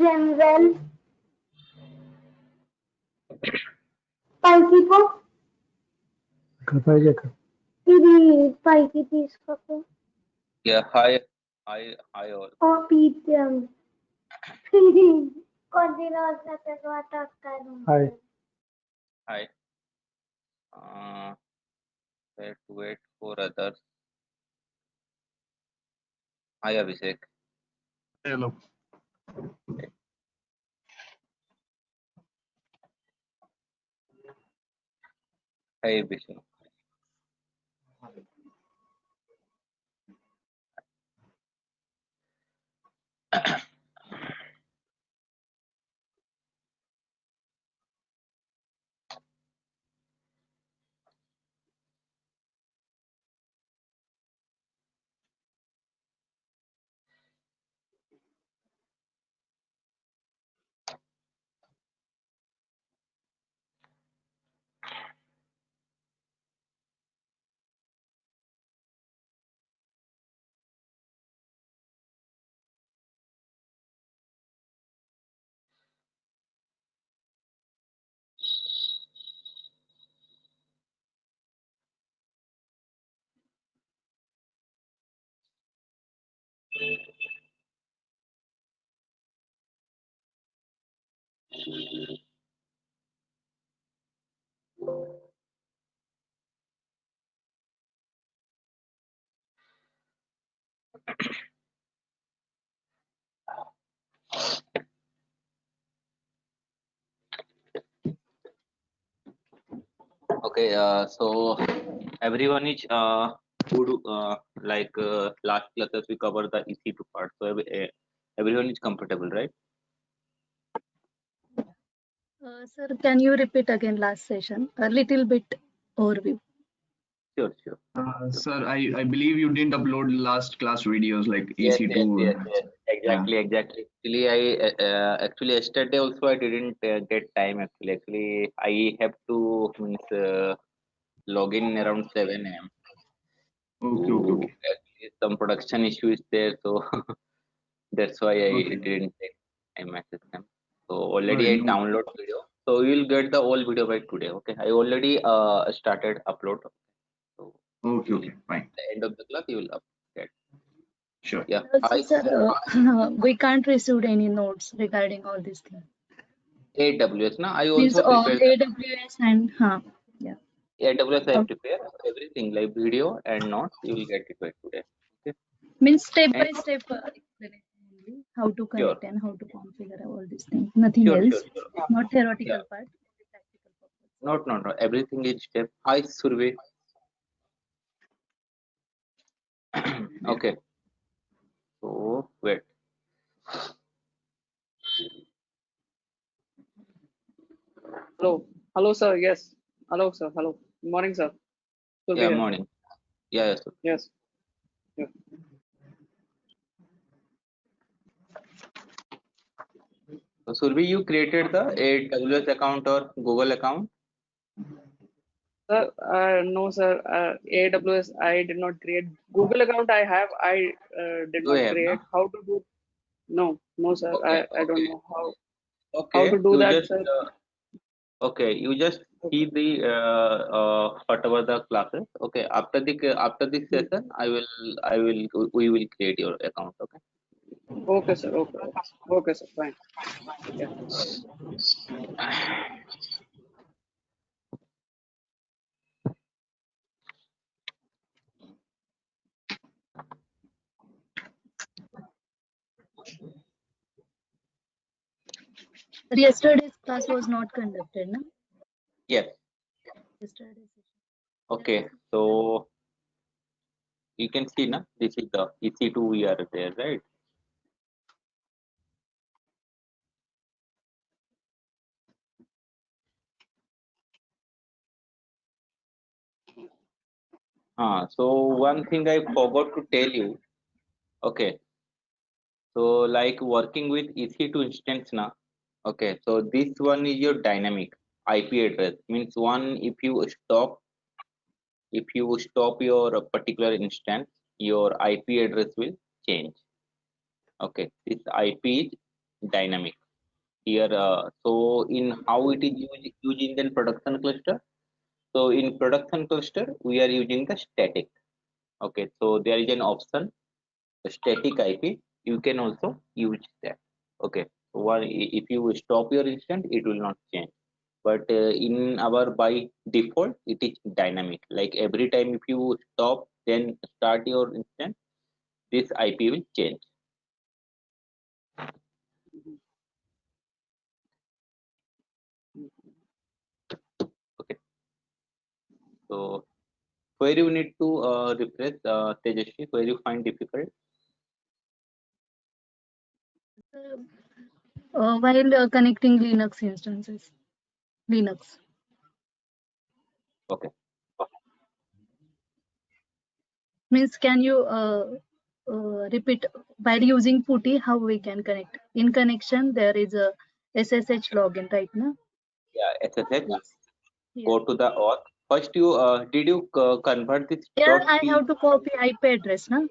General పైకి పో ఇది పైకి తీసుకోపో Yeah, hi all. పీఠం కొన్ని రోజుల తర్వాత వస్తాను Hi. Let's wait for others. Hi, Abhishek. Hello. Hi, Abhishek. Okay, so everyone is good. Last classes we covered the EC2 part, so everyone is comfortable, right? Sir, can you repeat again last session? A little bit overview. Sure. Sir, I believe you didn't upload last class videos like EC2. Yes. Exactly. Actually yesterday also I didn't get time. Actually, I have to log in around 7 a.m. Okay. Actually, some production issue is there, so that's why I didn't take time message them. So already I download video, so you will get the whole video by today. Okay, I already started upload. So Okay, fine. At the end of the class, you will get. Sure. Yeah. Also, sir, we can't receive any notes regarding all these things. AWS, na? I Means also all prepared. AWS and yeah. AWS I prepare everything like video and notes. You will get it by today. Okay. Means step by step explanation only, how to connect Sure. and how to configure all these things. Nothing Sure. else. Not theoretical part. Practical purpose. Not. Everything is step. Hi, Survey. Okay. So wait. Hello, sir. Yes. Hello, sir. Hello. Good morning, sir. Yeah, morning. Yeah, sir. Yes. Yeah. So Survi, you created the AWS account or Google account? Sir, no, sir. AWS, I did not create. Google account I have. I did You not have, create. no? How to do? No, sir. Okay. I don't know how Okay. to do You that, just sir. okay. You just see the whatever the classes. Okay. After this session, we will create your account. Okay. Okay, sir. Okay, sir. Fine. Yeah. Yesterday's class was not conducted, no? Yes. Yesterday's session. Okay. So you can see now this is the EC2 we are there, right? So one thing I forgot to tell you. Okay. So like working with EC2 instance now. Okay. So this one is your dynamic IP address. Means one if you stop your particular instance, your IP address will change. Okay, this IP is dynamic. Here, so in how it is used in the production cluster. So in production cluster, we are using the static. Okay, so there is an option, the static IP. You can also use that. Okay, so if you stop your instance, it will not change. But in our by default, it is dynamic. Like every time if you stop, then start your instance, this IP will change. Okay, so where you need to refresh, Tejasvi, where you find difficult. While connecting Linux instances, Linux. Okay. Means can you repeat while using PuTTY how we can connect? In connection, there is a SSH login, right now? Yeah, SSH. Yeah. Go to the auth. First, you did you convert this Here I .p? have to copy IP address, na?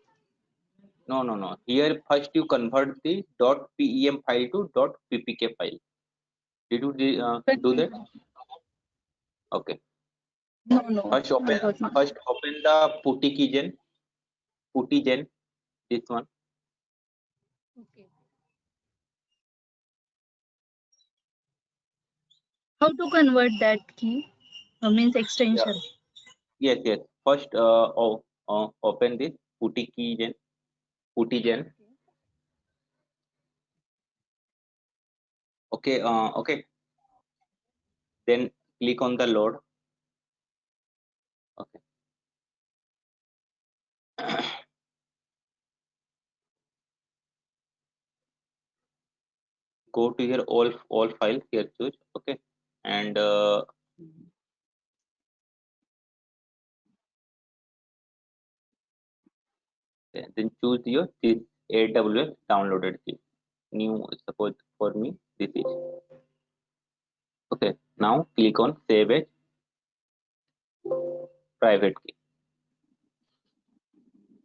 No. Here first you convert the .pem file to .ppk file. Did you do that? Okay. No, First I got not. open the PuttyGen, this one. Okay. How to convert that key? Means extension. Yes. First, open this PuttyGen. Okay. Okay. Then click on the load. Okay. Go to your all files here, choose. Okay, and then choose your this AWS downloaded zip. New, suppose for me this is okay. Now click on save as private key.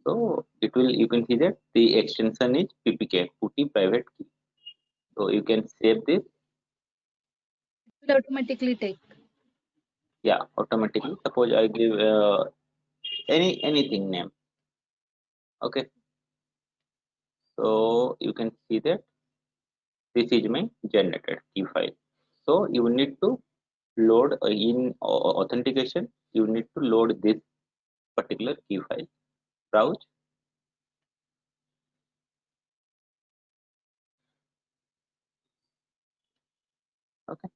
So it will, you can see that the extension is ppk, putty private key. So you can save this. It will automatically take. Yeah, automatically. Suppose I give anything name. Okay, so you can see that this is my generated key file. So you need to load in authentication. You need to load this particular key file. Browse. Okay.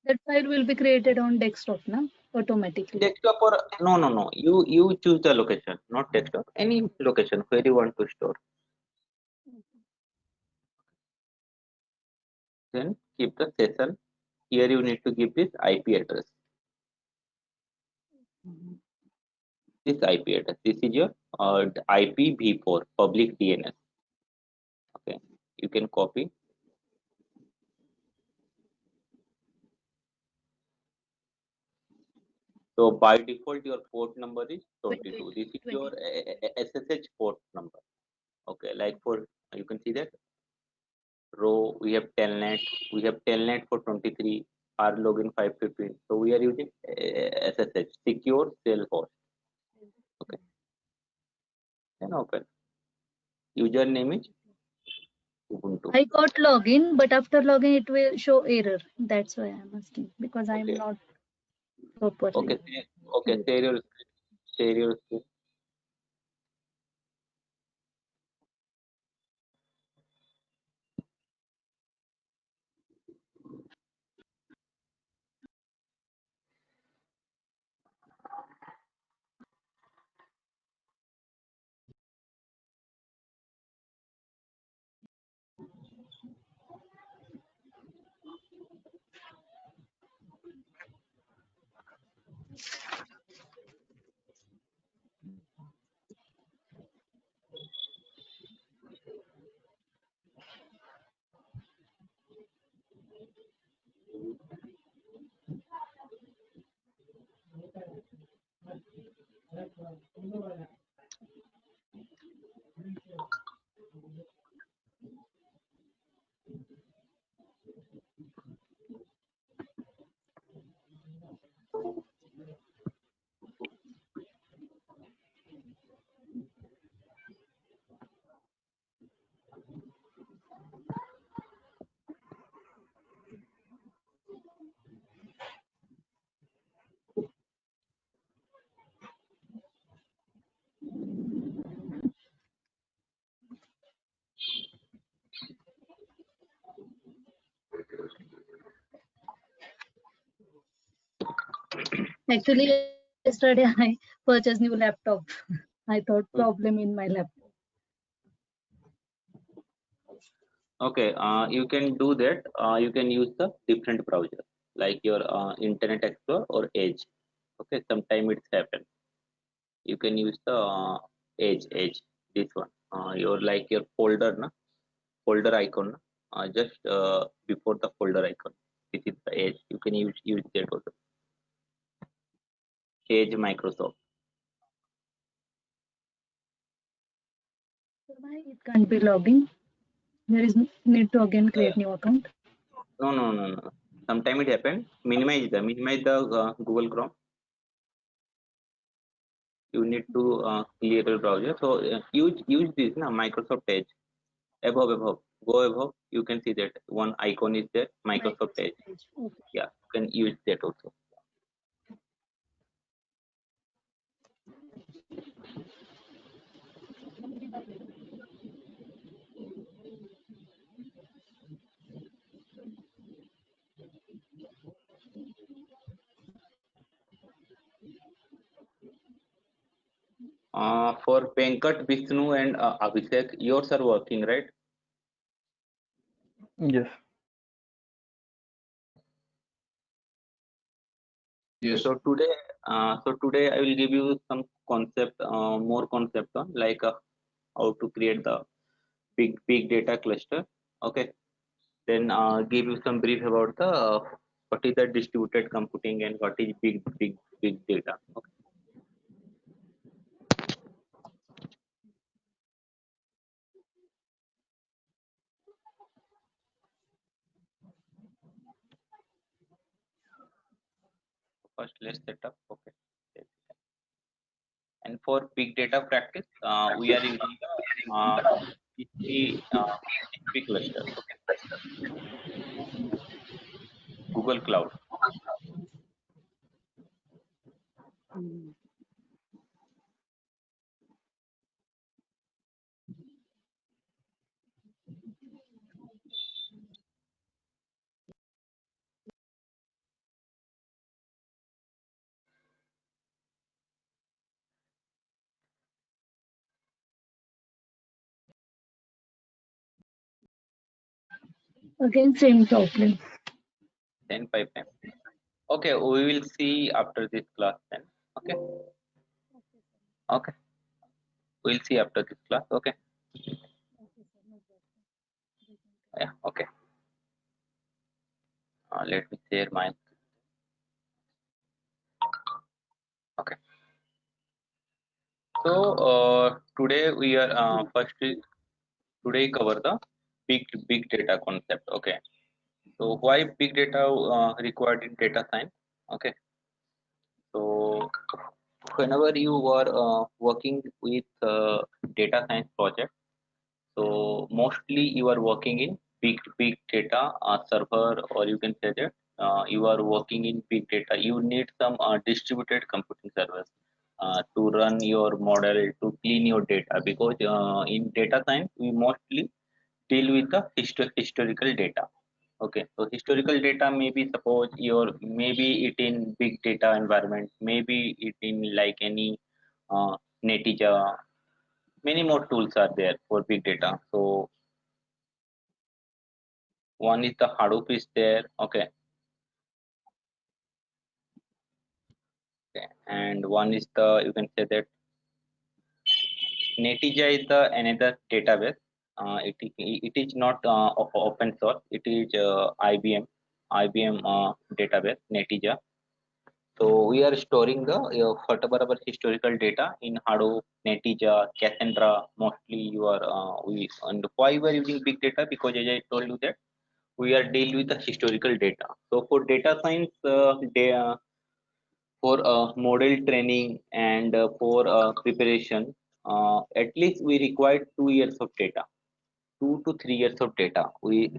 That file will be created on desktop, na? Automatically. Desktop or no. You choose the location, not desktop. Any location where you want to store. Then keep the session. Here you need to give this IP address. This IP address. This is your IPv4 public DNS. Okay. You can copy. So by default your port number is 22. This is your SSH port number. Okay. Like for, you can see that row we have telnet. We have telnet for 23. Our login 515. So we are using SSH, secure shell host. Okay. Then open. Username is Ubuntu. I got login, but after login it will show error. That's why I'm asking, because I'm Okay. not properly. Okay. Share your screen. Actually, yesterday I purchased new laptop. I thought problem in my laptop. Okay, you can do that. You can use the different browser like your Internet Explorer or Edge. Okay, sometime it's happen. You can use the Edge, this one. Your like your folder, na? Folder icon, na? Just before the folder icon. This is the Edge. You can use that also. Edge Microsoft. So why it can't be logged in? There is need to again create new account. No. Sometime it happen. Minimize the Google Chrome. You need to clear your browser. So use this na Microsoft Edge. Above. Go above. You can see that one icon is there. Microsoft Edge. Okay. Yeah, you can use that also. For Venkat, Vishnu, and Abhishek, yours are working, right? Yes. Yes. So today I will give you some concept, more concept on like how to create the big data cluster. Okay, then give you some brief about the what is the distributed computing and what is big data. Okay. First, let's set up. Okay. And for big data practice, we are using the GCP cluster. Okay. Google Cloud. Mm. Again, same problem. 10 pipeline. Okay, we will see after this class then. Okay. Okay. We'll see after this class. Okay. Yeah. Okay. Let me share my. Okay. So today we are today cover the big data concept. Okay. So why big data required in data science? Okay. So whenever you are working with data science project, so mostly you are working in big data server, or you can say that you are working in big data. You need some distributed computing servers to run your model, to clean your data, because in data science we mostly deal with the historical data. Okay, so historical data, maybe suppose your, maybe it in big data environment, maybe it in like any Netija. Many more tools are there for big data. So one is the Hadoop is there. Okay, okay, and one is the, you can say that Netija is the another database. It is not of open source. It is IBM database Netija. So we are storing the whatever our historical data in Hadoop, Netija, Cassandra. Mostly you are we, and why we are using big data, because as I told you that we are dealing with the historical data. So for data science, for model training and for preparation, at least we require 2 years of data. 2 to 3 years of data we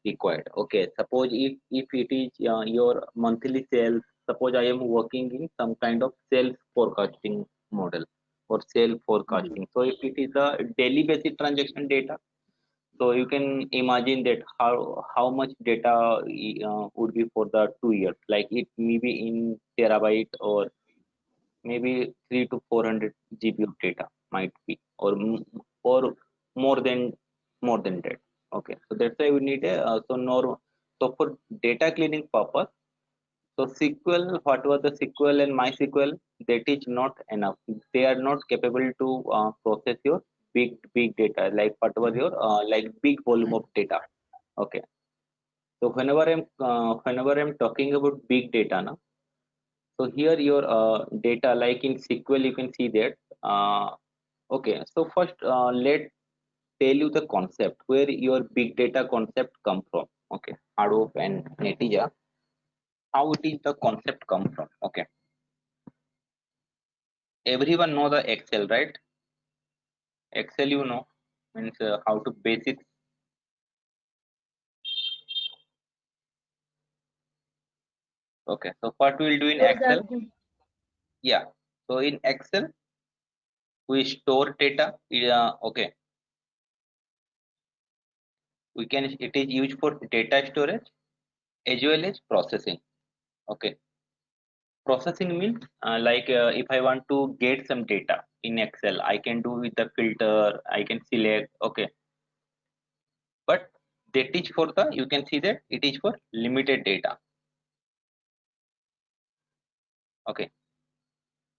required. Okay, suppose if it is your monthly sales, suppose I am working in some kind of sales forecasting model or sale forecasting. So if it is a daily basis transaction data, So you can imagine that how much data would be for the 2 years. Like it may be in terabyte or maybe 3 to 400 GB of data might be, or more than more than that. Okay, so that's why we need a so for data cleaning purpose. So SQL, whatever the SQL and MySQL, that is not enough. They are not capable to process your big data, like whatever your like big volume of data. Okay. So whenever I'm talking about big data now, so here your data like in SQL you can see that. Okay. So first let tell you the concept where your big data concept come from. Okay. Hadoop and Netezza, how it is the concept come from. Okay. Everyone know the Excel, right? Excel, you know, means how to basics. Okay, so what we'll do in Yes, Excel? Arjun. Yeah, so in Excel we store data. Okay, we can, it is used for data storage as well as processing. Okay, processing means if I want to get some data in Excel, I can do with the filter. I can select. Okay, but that is for the, you can see that it is for limited data. Okay.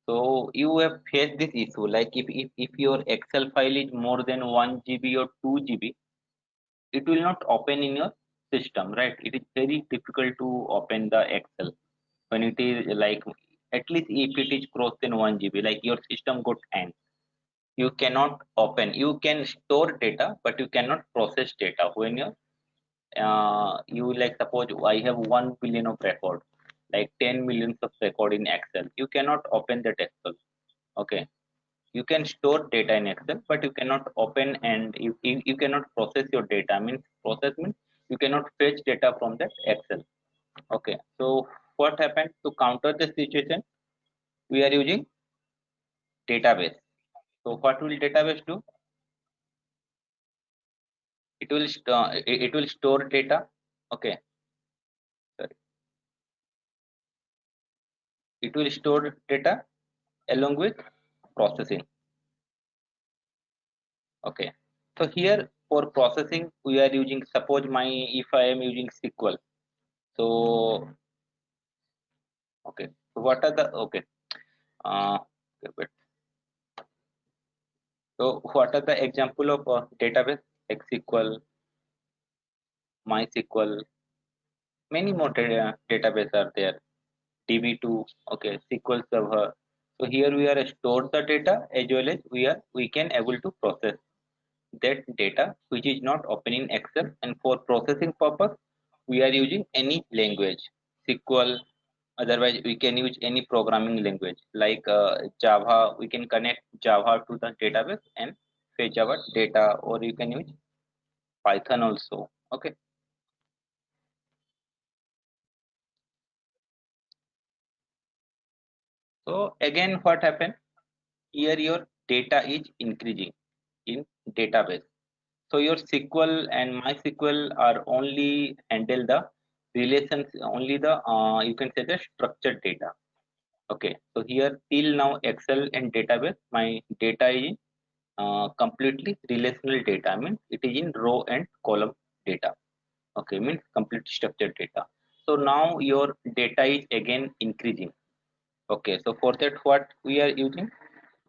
So you have faced this issue, like if your Excel file is more than 1 GB or 2 GB, it will not open in your system, right? It is very difficult to open the Excel when it is like, at least if it is crossed than 1 GB, like your system got hang. You cannot open. You can store data, but you cannot process data. When you like suppose I have 1 billion of record, like 10 millions of record in Excel. You cannot open that Excel. Okay, you can store data in Excel, but you cannot open and you cannot process your data. Means process means you cannot fetch data from that Excel. Okay, so what happened to counter the situation? We are using database. So what will database do? It will store data. Okay, sorry, it will store data along with processing. Okay, so here for processing we are using, suppose if I am using SQL. So okay, so what are the, okay, okay, but so what are the example of database like SQL, MySQL, many more database are there, DB2, okay, SQL Server. So here we are store the data as well as we can able to process that data which is not open in Excel, and for processing purpose we are using any language, SQL. Otherwise we can use any programming language like Java. We can connect Java to the database and fetch our data, or you can use Python also. Okay, so again what happened here, your data is increasing in database. So your SQL and MySQL are only handle the relations, only the you can say the structured data. Okay, so here till now Excel and database, my data is completely relational data. Means it is in row and column data. Okay, means complete structured data. So now your data is again increasing. Okay, so for that what we are using?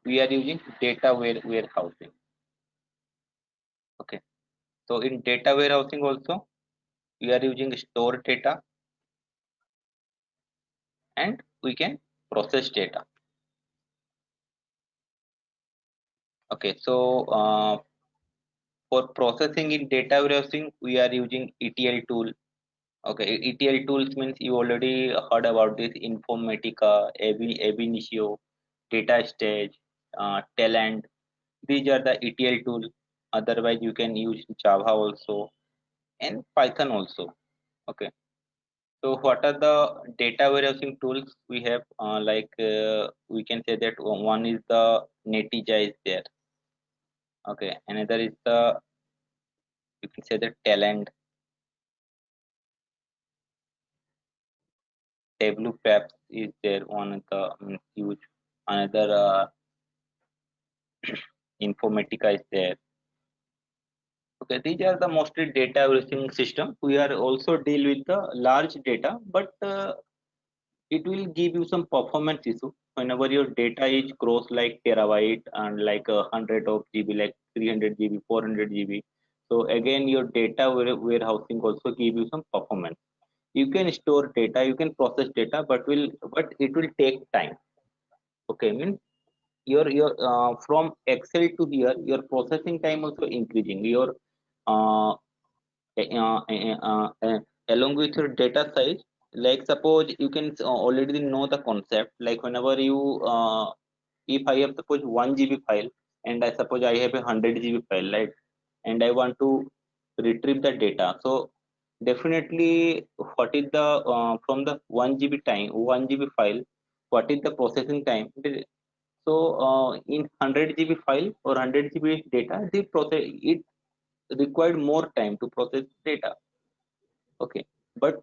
We are using data warehousing. Okay, so in data warehousing also we are using store data and we can process data. Okay, so for processing in data warehousing we are using ETL tool. Okay, ETL tools means you already heard about this: Informatica, Ab Initio, Data Stage, Talent. These are the ETL tool. Otherwise you can use Java also and Python also. Okay, so what are the data warehousing tools we have? We can say that one is the Netezza is there. Okay, another is the You can say the talent. Tableau Paps is there, one of the huge. Another Informatica is there. Okay, these are the mostly data everything system. We are also deal with the large data, but it will give you some performance issue whenever your data is grows like terabyte and like 100 of GB, like 300 GB, 400 GB. So again, your data warehousing also give you some performance. You can store data, you can process data, but it will take time. Okay, means your from Excel to here, your processing time also increasing. Your uh, uh, along with your data size, like suppose you can already know the concept, like whenever you if I have suppose 1 GB file and I suppose I have a 100 GB file, right, and I want to retrieve the data, so definitely what is the from the 1 GB time 1 GB file, what is the processing time? So in 100 GB file or 100 GB data, the process it required more time to process data. Okay, but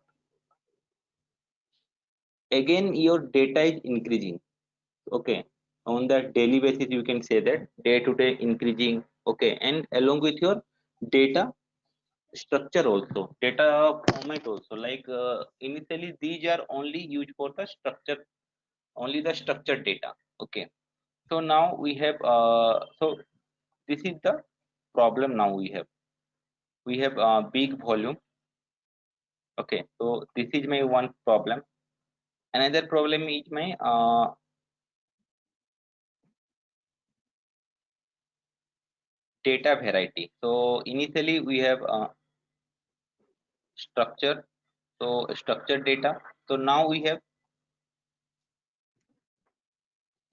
again your data is increasing. Okay, on the daily basis you can say that day to day increasing. Okay, and along with your data structure also, data format also, like initially these are only used for the structure, only the structured data. Okay, so now we have so this is the problem. Now we have big volume. Okay, so this is my one problem. Another problem is my data variety. So initially we have structure, so structured data. So now we have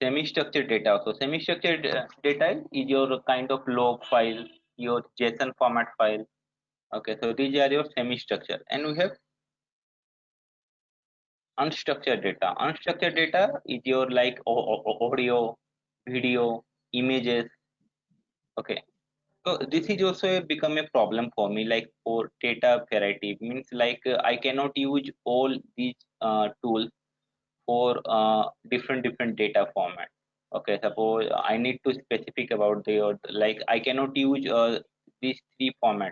semi-structured data. So semi-structured data is your kind of log file, your JSON format file. Okay, so these are your semi-structured, and we have unstructured data. Unstructured data is your like audio, video, images. Okay, so this is also become a problem for me, like for data variety. Means like I cannot use all these tools for different data format. Okay, suppose I need to specific about the like I cannot use these three formats.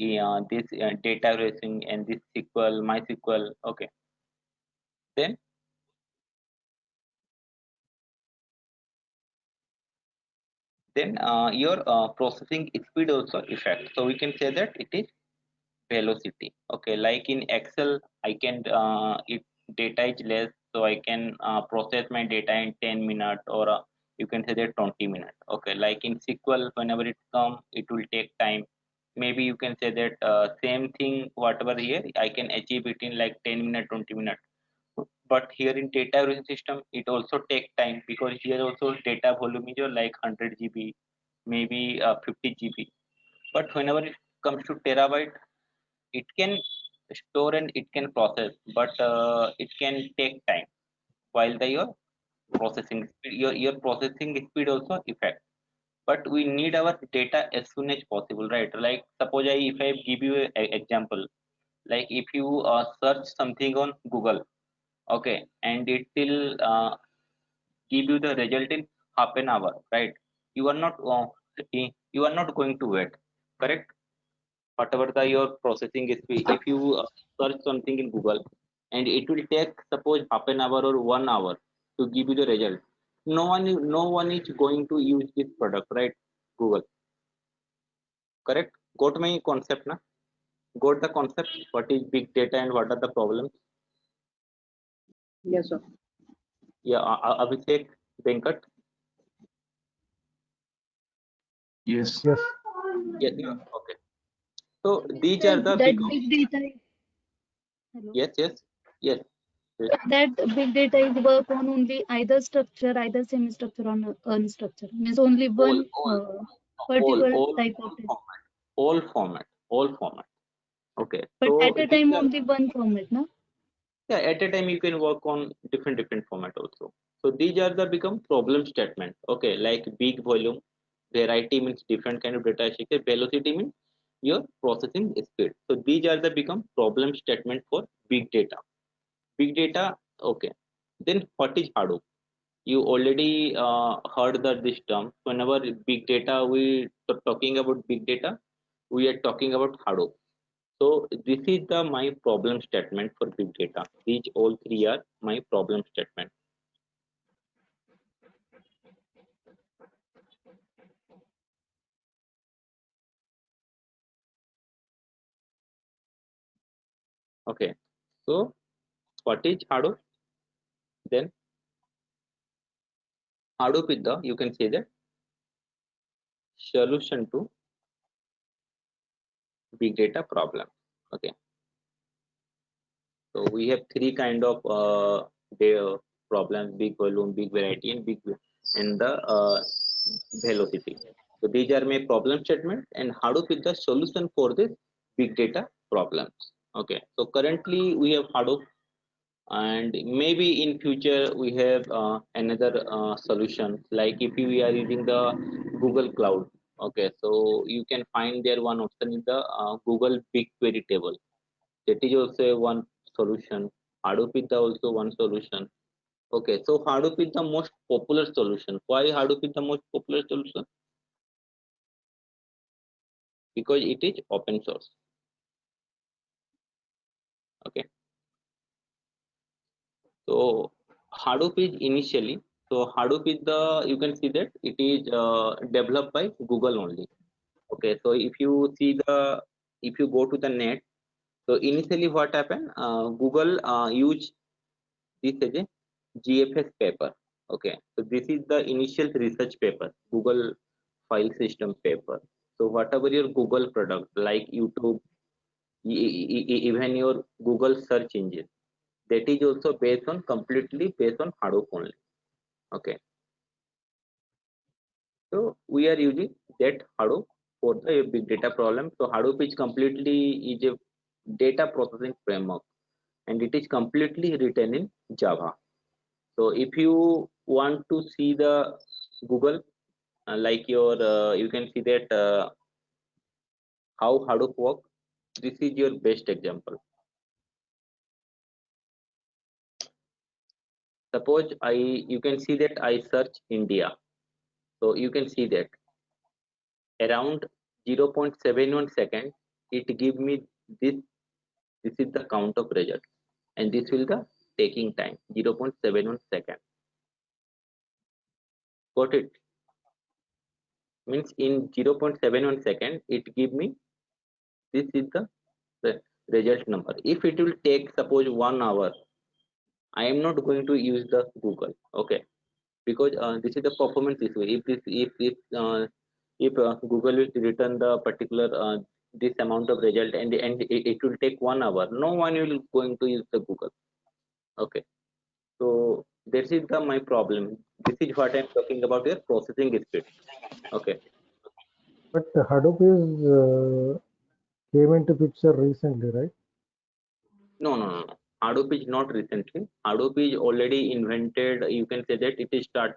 Yeah, this data racing and this SQL, MySQL. Okay, then your processing speed also affect. So we can say that it is velocity. Okay, like in Excel, I can if data is less, so I can process my data in 10 minutes, or you can say that 20 minutes. Okay, like in SQL, whenever it come, it will take time. Maybe you can say that same thing, whatever here, I can achieve it in like 10 minutes, 20 minutes. But here in data origin system, it also take time, because here also data volume is like 100 GB, maybe 50 GB. But whenever it comes to terabyte, it can store and it can process, but it can take time, while your processing speed, your processing speed also affect. But we need our data as soon as possible, right? Like suppose if I give you a example, like if you search something on Google, okay, and it will give you the result in half an hour, right? You are not you are not going to wait, correct? Whatever the your processing speed, if you search something in Google and it will take suppose half an hour or 1 hour to give you the result, no one is going to use this product, right? Google, correct? Got my concept na? Got the concept, what is big data and what are the problems? Yes, sir. Yeah, Abhishek, Venkat. Yes. Yes. Yes, okay. So these are the That big. big data. Hello. Yes, yes, yes, yes. That big data is work on only either structure, either semi-structure or unstructured. Means only all one all all particular all type of data. format, all format. Okay, But so at a these time are, only one format, no? yeah, at a time you can work on different format also. So these are the become problem statement. Okay, like big volume, variety means different kind of data structure, velocity means your processing speed. So these are the become problem statement for big data. Big data, okay. Then what is Hadoop? You already heard that this term. Whenever big data, we are talking about big data, we are talking about Hadoop. So this is the my problem statement for big data. These all three are my problem statement. Okay. So what is Hadoop? Then Hadoop is the, you can say that, solution to big data problem. Okay. So we have three kind of the problems: big volume, big variety, and big and the velocity. So these are my problem statement, and Hadoop is the solution for this big data problems. Okay. So currently we have Hadoop, and maybe in future we have another solution, like if we are using the Google Cloud. Okay, so you can find there one option in the Google BigQuery table. That is also one solution. Hadoop is the also one solution. Okay, so Hadoop is the most popular solution. Why Hadoop is the most popular solution? Because it is open source. Okay, so Hadoop is initially, so Hadoop is the, you can see that it is developed by Google only. Okay, so if you see the, if you go to the net, so initially what happened, Google used this as a GFS paper. Okay, so this is the initial research paper, Google file system paper. So whatever your Google product like YouTube, even your Google search engine, that is also based on, completely based on Hadoop only. Okay, so we are using that Hadoop for the big data problem. So Hadoop is completely is a data processing framework, and it is completely written in Java. So if you want to see the Google, like your, you can see that how Hadoop work. This is your best example. Suppose you can see that I search India. So you can see that around 0.71 second, it give me this. This is the count of result, and this will the taking time 0.71 second. Got it? Means in 0.71 second, it give me, this is the result number. If it will take suppose 1 hour, I am not going to use the Google. Okay, because this is the performance issue. If Google will return the particular this amount of result, and it will take 1 hour, no one will going to use the Google. Okay, so this is the my problem. This is what I'm talking about here, processing speed. Okay. But Hadoop is came into picture recently, right? No. Hadoop is not recently. Hadoop is already invented. You can say that it is start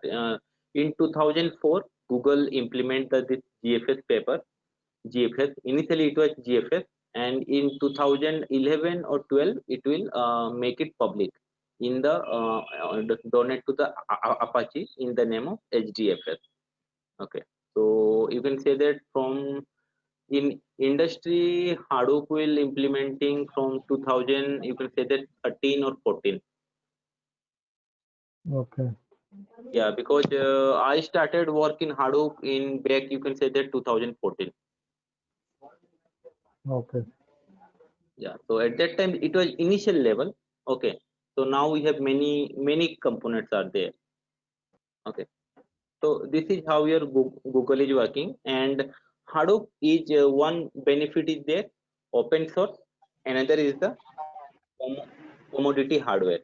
in 2004. Google implemented this GFS paper. GFS, initially it was GFS, and in 2011 or 12 it will make it public in the donate to the Apache in the name of HDFS. Okay, so you can say that from in industry, Hadoop will implementing from 2000, you can say that 13 or 14. Okay. Yeah, because I started work in Hadoop in back, you can say that 2014. Okay. Yeah, so at that time it was initial level. Okay, so now we have many components are there. Okay, so this is how your Google is working, and Hadoop is one benefit is there, open source. Another is the commodity hardware.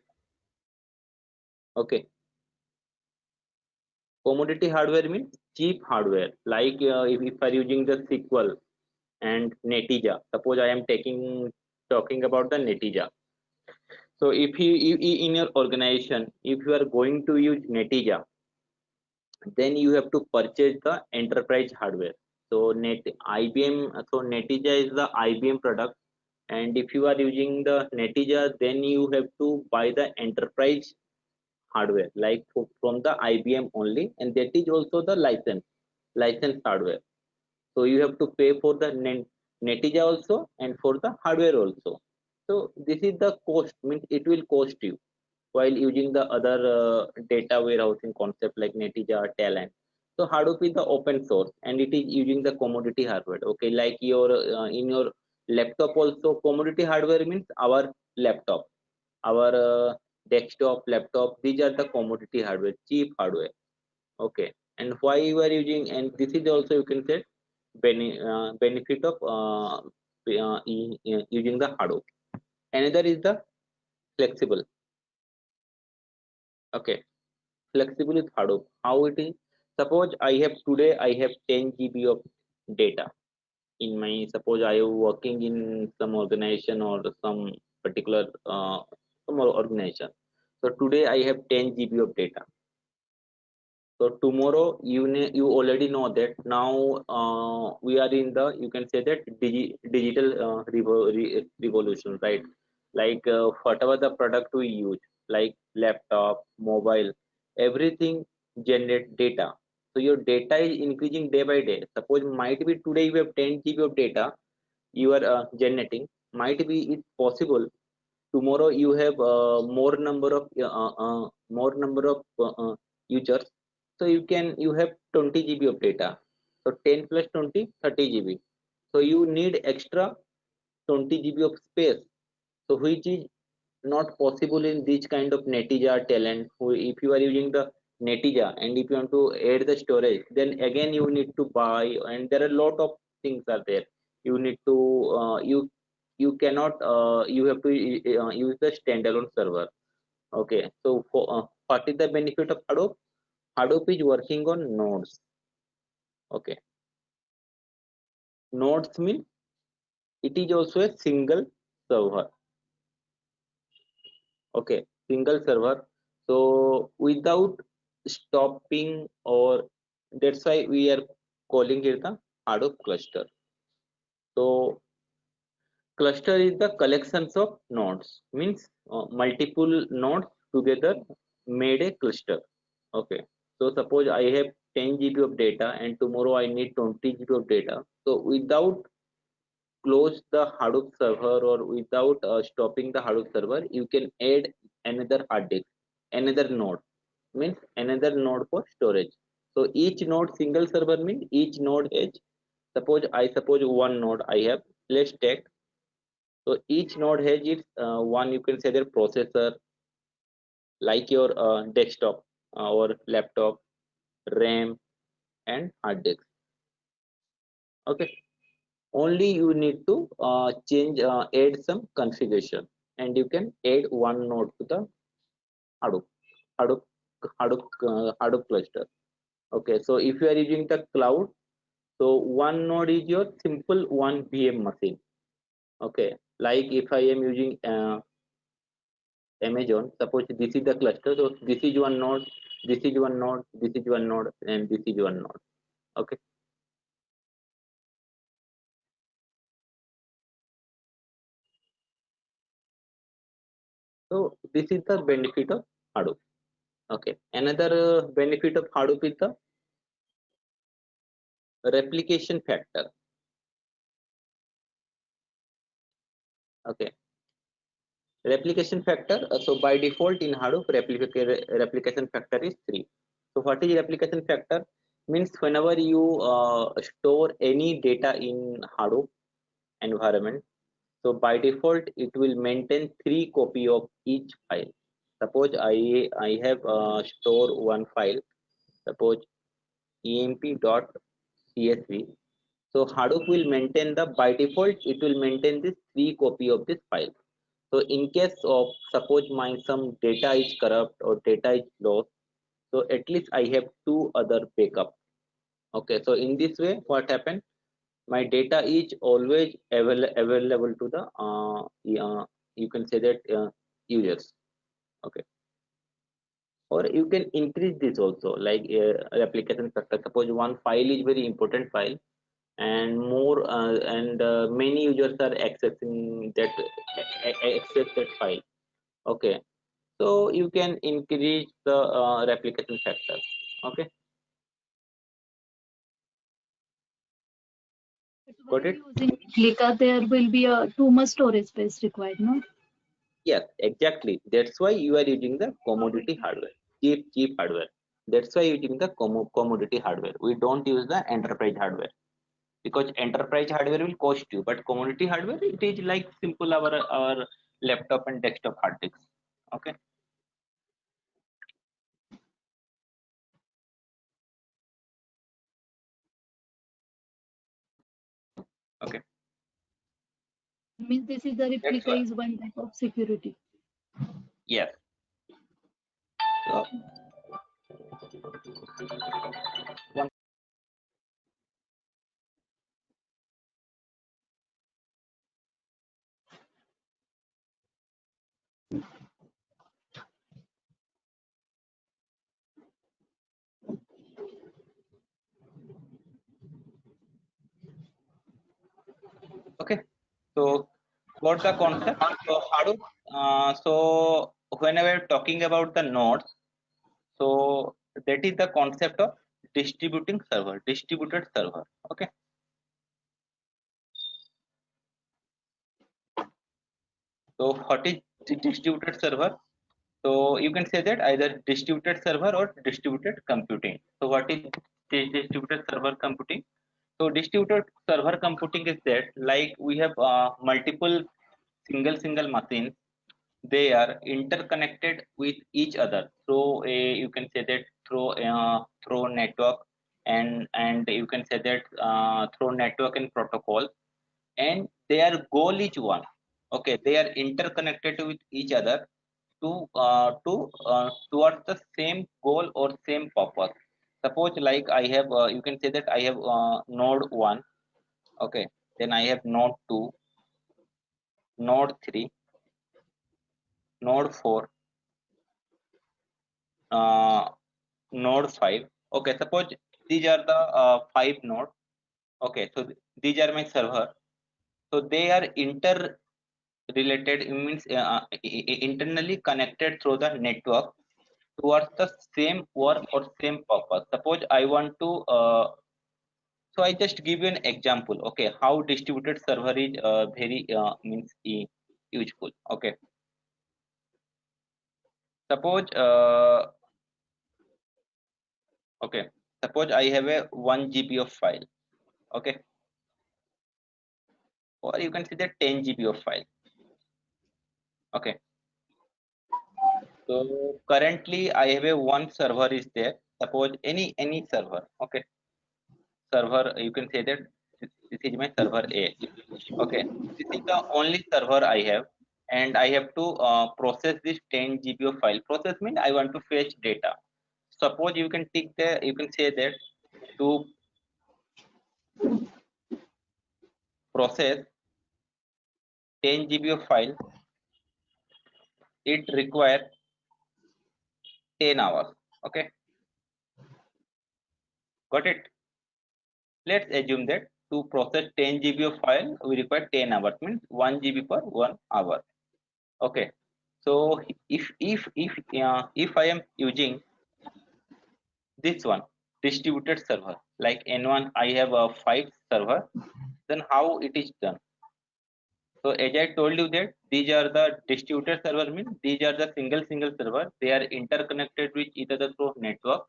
Okay, commodity hardware means cheap hardware, like if you are using the SQL and Netezza. Suppose I am talking about the Netezza. So if you in your organization, if you are going to use Netezza, then you have to purchase the enterprise hardware. So Netija is the IBM product, and if you are using the Netija, then you have to buy the enterprise hardware, like from the IBM only, and that is also the license hardware. So you have to pay for the Netija also and for the hardware also. So this is the cost, means it will cost you while using the other data warehousing concept like Netija, Talent. So Hadoop is the open source and it is using the commodity hardware. Okay, like your in your laptop also, commodity hardware means our laptop, our desktop, laptop. These are the commodity hardware, cheap hardware. Okay, and why you are using, and this is also you can say benefit of using the Hadoop. Another is the flexible. Okay, flexible with Hadoop. How it is? Suppose I have 10 GB of data in my. Suppose I am working in some organization or some particular some organization. So today I have 10 GB of data. So tomorrow you already know that now we are in the, you can say that digital revolution, right? Like whatever the product we use, like laptop, mobile, everything generate data. So your data is increasing day by day. Suppose might be today you have 10 GB of data you are generating. Might be it's possible tomorrow you have more number of users, so you have 20 GB of data. So 10 plus 20, 30 GB. So you need extra 20 GB of space, so which is not possible in this kind of Netija Talent. If you are using the Netija and if you want to add the storage, then again you need to buy, and there are a lot of things are there. You need to you cannot you have to use the standalone server. Okay, so for what is the benefit of Hadoop? Hadoop is working on nodes. Okay, nodes mean it is also a single server. Okay, single server. So without stopping, or that's why we are calling it the Hadoop cluster. So cluster is the collections of nodes, means multiple nodes together made a cluster. Okay, so suppose I have 10 GB of data and tomorrow I need 20 GB of data. So without close the Hadoop server, or without stopping the Hadoop server, you can add another hard disk, another node, means another node for storage. So each node, single server means each node has, suppose one node I have, let's take. So each node has its one, you can say, their processor, like your desktop or laptop, RAM and hard disk. Okay, only you need to change add some configuration, and you can add one node to the Hadoop Hadoop Hadoop cluster. Okay, so if you are using the cloud, so one node is your simple one VM machine. Okay, like if I am using Amazon, suppose this is the cluster, so this is one node, this is one node, this is one node, and this is one node. Okay, so this is the benefit of Hadoop. Okay, another benefit of Hadoop is the replication factor. Okay, replication factor. So by default in Hadoop, replication factor is 3. So what is replication factor? Means whenever you store any data in Hadoop environment, so by default it will maintain 3 copy of each file. Suppose I have store one file, suppose emp.csv. So Hadoop will maintain the, by default it will maintain this 3 copy of this file. So in case of, suppose my some data is corrupt or data is lost, so at least I have 2 other backup. Okay, so in this way what happened, my data is always available to the you can say that users. Okay, or you can increase this also, like replication factor. Suppose one file is very important file, and more many users are accessing that access that file. Okay, so you can increase the replication factor. Okay, But got while it? using replica, there will be a too much storage space required, no? Yes, exactly. That's why you are using the commodity hardware, cheap hardware. That's why using the commodity hardware. We don't use the enterprise hardware because enterprise hardware will cost you, but commodity hardware it is like simple our laptop and desktop hard disks. Okay. Okay. Means this is the That's replica why. is one type of security. Yes. So, one. Okay. So what's the concept? So Hadoop. So whenever we're talking about the nodes, so that is the concept of distributing server, distributed server. Okay. So what is distributed server? So you can say that either distributed server or distributed computing. So what is distributed server computing? So distributed server computing is that like we have multiple single machines. They are interconnected with each other through a, you can say that through network, and you can say that through network and protocol, and their goal is one. Okay, they are interconnected with each other towards the same goal or same purpose. Suppose like I have you can say that I have node 1. Okay, then I have node 2, node 3, node 4, uh, node 5. Okay, suppose these are the 5 node. Okay, so these are my server. So they are interrelated, it means internally connected through the network towards the same work or same purpose. Suppose I want to so I just give you an example. Okay, how distributed server is very means useful. Okay, suppose okay, suppose I have a 1 GB of file. Okay, or you can see the 10 GB of file. Okay, so currently I have a one server is there. Suppose any server. Okay, server, you can say that this is my server A. Okay, this is the only server I have, and I have to process this 10 GB of file. Process means I want to fetch data. Suppose you can take the, you can say that to process 10 GB of file, it requires 10 hours. Okay, got it? Let's assume that to process 10 GB of file, we require 10 hours, means 1 GB per 1 hour. Okay, so if I am using this one distributed server like N1, I have a 5 server, then how it is done? So as I told you that these are the distributed server, means these are the single server. They are interconnected with each other through network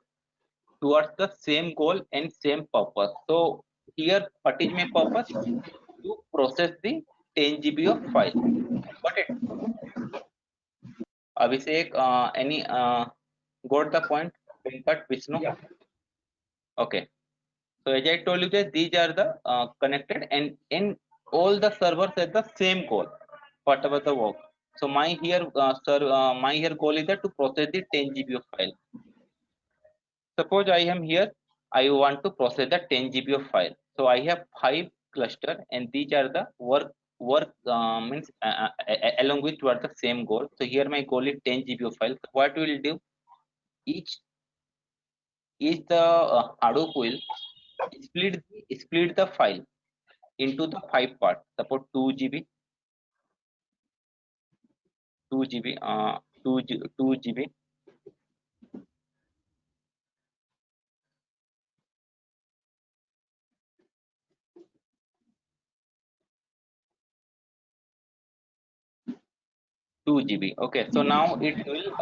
towards the same goal and same purpose. So here what is my purpose? To process the 10 GB of file. Got it? Abhishek, any got the point? Venkat, Vishnu? Yeah. Okay. So as I told you that these are the connected, and in all the servers at the same goal, whatever the work. So my here my here goal is that to process the 10 GB of file. Suppose I am here, I want to process the 10 GB of file. So I have 5 cluster, and these are the work means along with towards the same goal. So here my goal is 10 GB of file. So what we will do? Each the Hadoop will split the file into the 5 parts. Suppose 2 GB, 2 GB, 2 GB, two GB. Okay, so now it will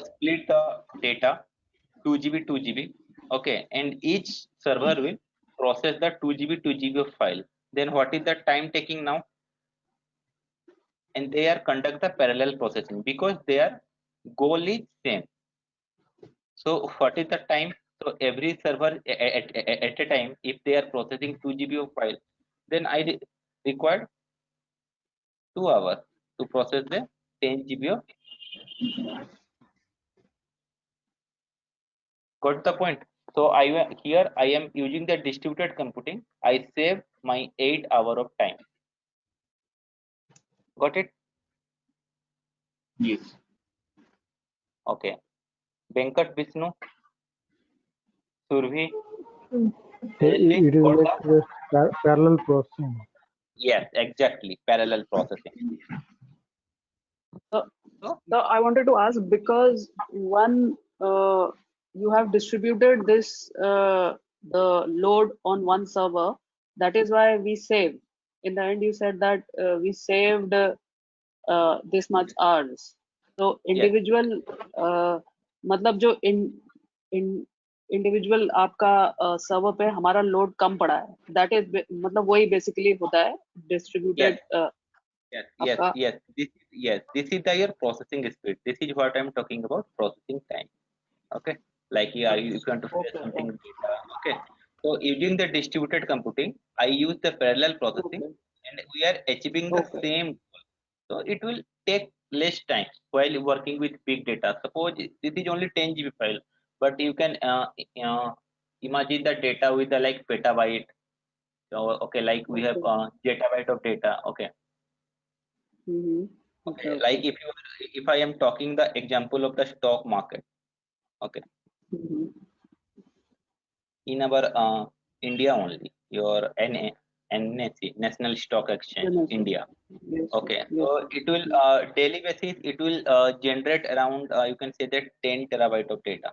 split the data 2 GB, 2 GB. Okay, and each server will process the 2 GB, 2 GB of file. Then what is the time taking now? And they are conduct the parallel processing because their goal is same. So what is the time? So every server at a time, if they are processing 2 GB of file, then I required 2 hours to process the 10 GB of. Got the point? So here I am using the distributed computing. I save my 8 hour of time. Got it? Yes. Okay. Venkat, Vishnu, Survi, anything? It is Got like that? parallel processing. Yes, exactly. Parallel processing. So, So so I wanted to ask, because you have distributed this the load on one server. That is why we save. In the end, you said that we saved this much hours. So yes, individual मतलब जो इन individual आपका server पे हमारा load कम पड़ा है, that is मतलब वही basically होता है yes, डिस्ट्रीब्यूटेड yes, आपका. yes. This is the your processing speed. This is what I'm talking about processing time. Okay, like yeah, you want to fetch Okay, something okay, data. Okay, so using the distributed computing, I use the parallel processing, okay, and we are achieving the okay, same goal. So it will take less time while working with big data. Suppose this is only 10 GB file, but you can imagine the data with the like petabyte. So okay, like we have okay. zettabyte of data. Okay, Mm-hmm. Okay, okay, okay. like if I am talking the example of the stock market. Okay, Mm-hmm. in our India only, your NSE, National Stock Exchange, Then I see. India. Yes, yes, Okay, yes, so it will daily basis it will generate around you can say that 10 terabyte of data.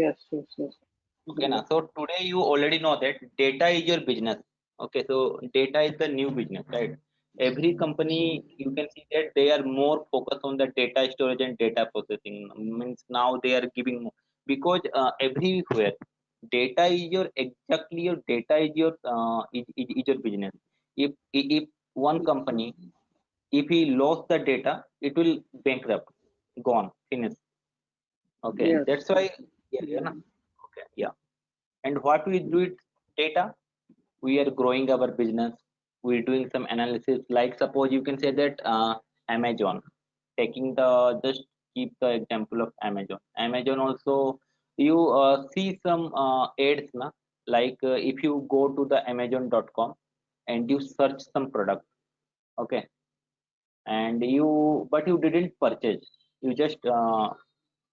yes, yes, yes. Okay, Agree. now so today you already know that data is your business. Okay, so data is the new business, right? Every company you can see that they are more focused on the data storage and data processing. Means now they are giving more because everywhere data is your exactly your data is your is your business. If one company if he lost the data, it will bankrupt, gone, finished. Okay, Yes. that's why yeah, na? Mm-hmm. Okay, yeah. And what we do with data, we are growing our business. We're doing some analysis. Like suppose you can say that Amazon, taking the just keep the example of Amazon. Amazon also you see some ads, na? Like if you go to the Amazon.com and you search some product, okay, and but you didn't purchase, you just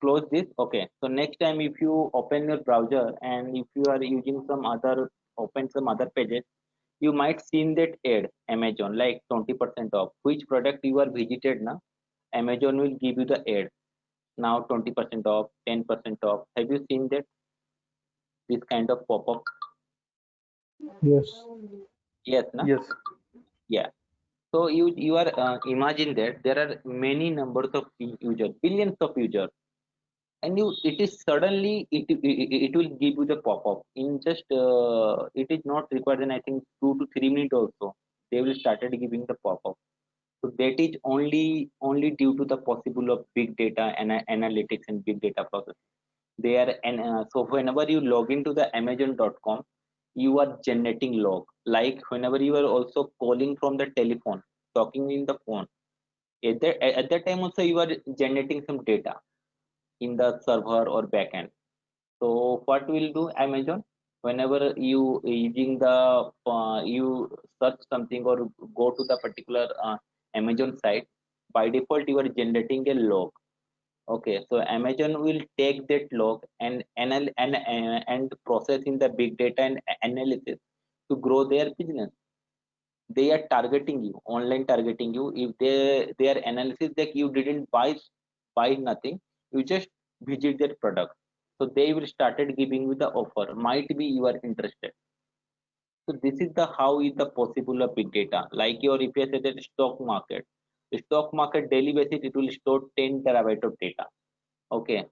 close this. Okay, so next time if you open your browser and if you are using some other open some other pages, you might seen that ad Amazon like 20% off which product you are visited now. Amazon will give you the ad now 20% off, 10% off. Have you seen that this kind of pop-up? Yes. Yes, na? Yes. Yeah. So you are imagine that there are many numbers of users, billions of users, and it is suddenly it will give you the pop-up in just it is not required in I think 2 to 3 minutes also they will started giving the pop-up. So that is only due to the possible of big data and analytics and big data processing. They are and so whenever you log into the Amazon.com, you are generating log. Like whenever you are also calling from the telephone, talking in the phone, at that time also you are generating some data in the server or backend. So what will do Amazon? Whenever you using the you search something or go to the particular Amazon site, by default you are generating a log. Okay, so Amazon will take that log and and process in the big data and analysis to grow their business. They are targeting you, online targeting you. If their analysis that you didn't buy nothing, you just visit their product, so they will started giving you the offer, might be you are interested. So this is the how is the possible of big data. Like your, if you say that stock market, the stock market daily basis it will store 10 terabyte of data. Okay,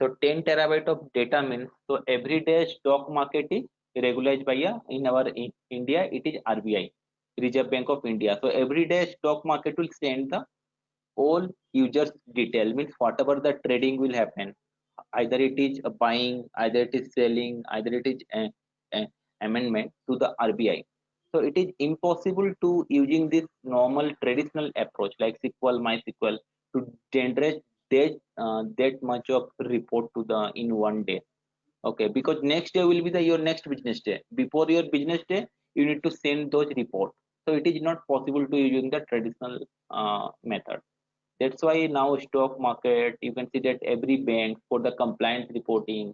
so 10 terabyte of data means, so every day stock market is regularized by in our in India it is RBI, Reserve Bank of India. So every day stock market will send the all users detail, means whatever the trading will happen, either it is buying, either it is selling, either it is amendment to the RBI. So it is impossible to using this normal traditional approach like SQL, MySQL to generate that much of report to the in one day. Okay, because next day will be the your next business day. Before your business day, you need to send those reports. So it is not possible to using the traditional method. That's why now stock market, you can see that every bank for the compliance reporting,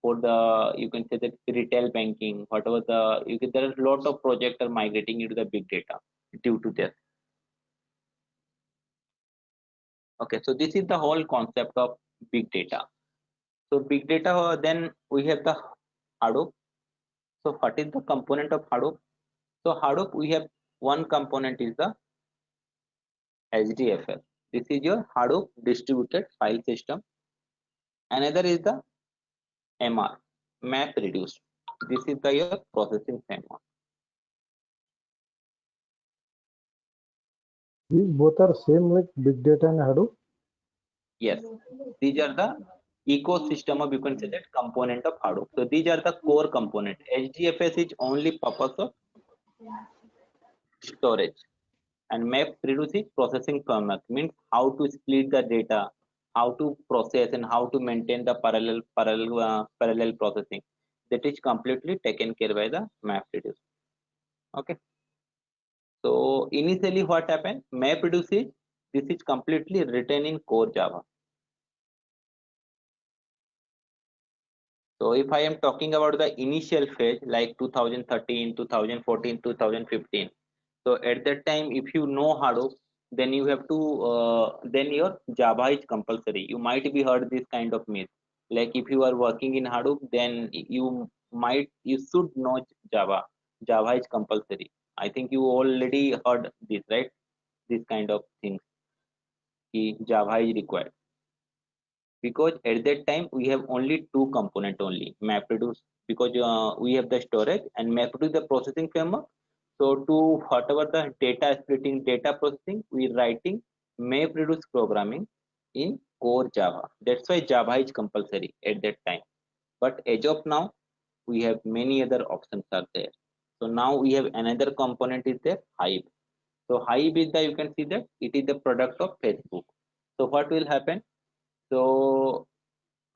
for the you can say that retail banking, whatever the you can, there are a lot of projects are migrating into the big data due to this. Okay, so this is the whole concept of big data. So big data, then we have the Hadoop. So what is the component of Hadoop? So Hadoop, we have one component is the HDFS. This is your Hadoop distributed file system. Another is the MR, MapReduce. This is the your processing framework. These both are same like big data and Hadoop. Yes, these are the ecosystem of, you can say that, component of Hadoop. So these are the core component. HDFS is only purpose of storage, and MapReduce is processing framework, means how to split the data, how to process, and how to maintain the parallel processing. That is completely taken care by the MapReduce. Okay. So initially what happened, MapReduce is, this is completely written in core Java. So if I am talking about the initial phase like 2013, 2014, 2015, so at that time if you know Hadoop, then you have to then your Java is compulsory. You might be heard this kind of myth, like if you are working in Hadoop, then you should know Java. Java is compulsory. I think you already heard this, right? This kind of things. Java is required, because at that time we have only two component only, MapReduce, because we have the storage, and MapReduce the processing framework. So to whatever the data splitting, data processing, we writing MapReduce programming in core Java. That's why Java is compulsory at that time. But as of now, we have many other options are there. So now we have another component is there, Hive. So Hive is the, you can see that it is the product of Facebook. So what will happen? So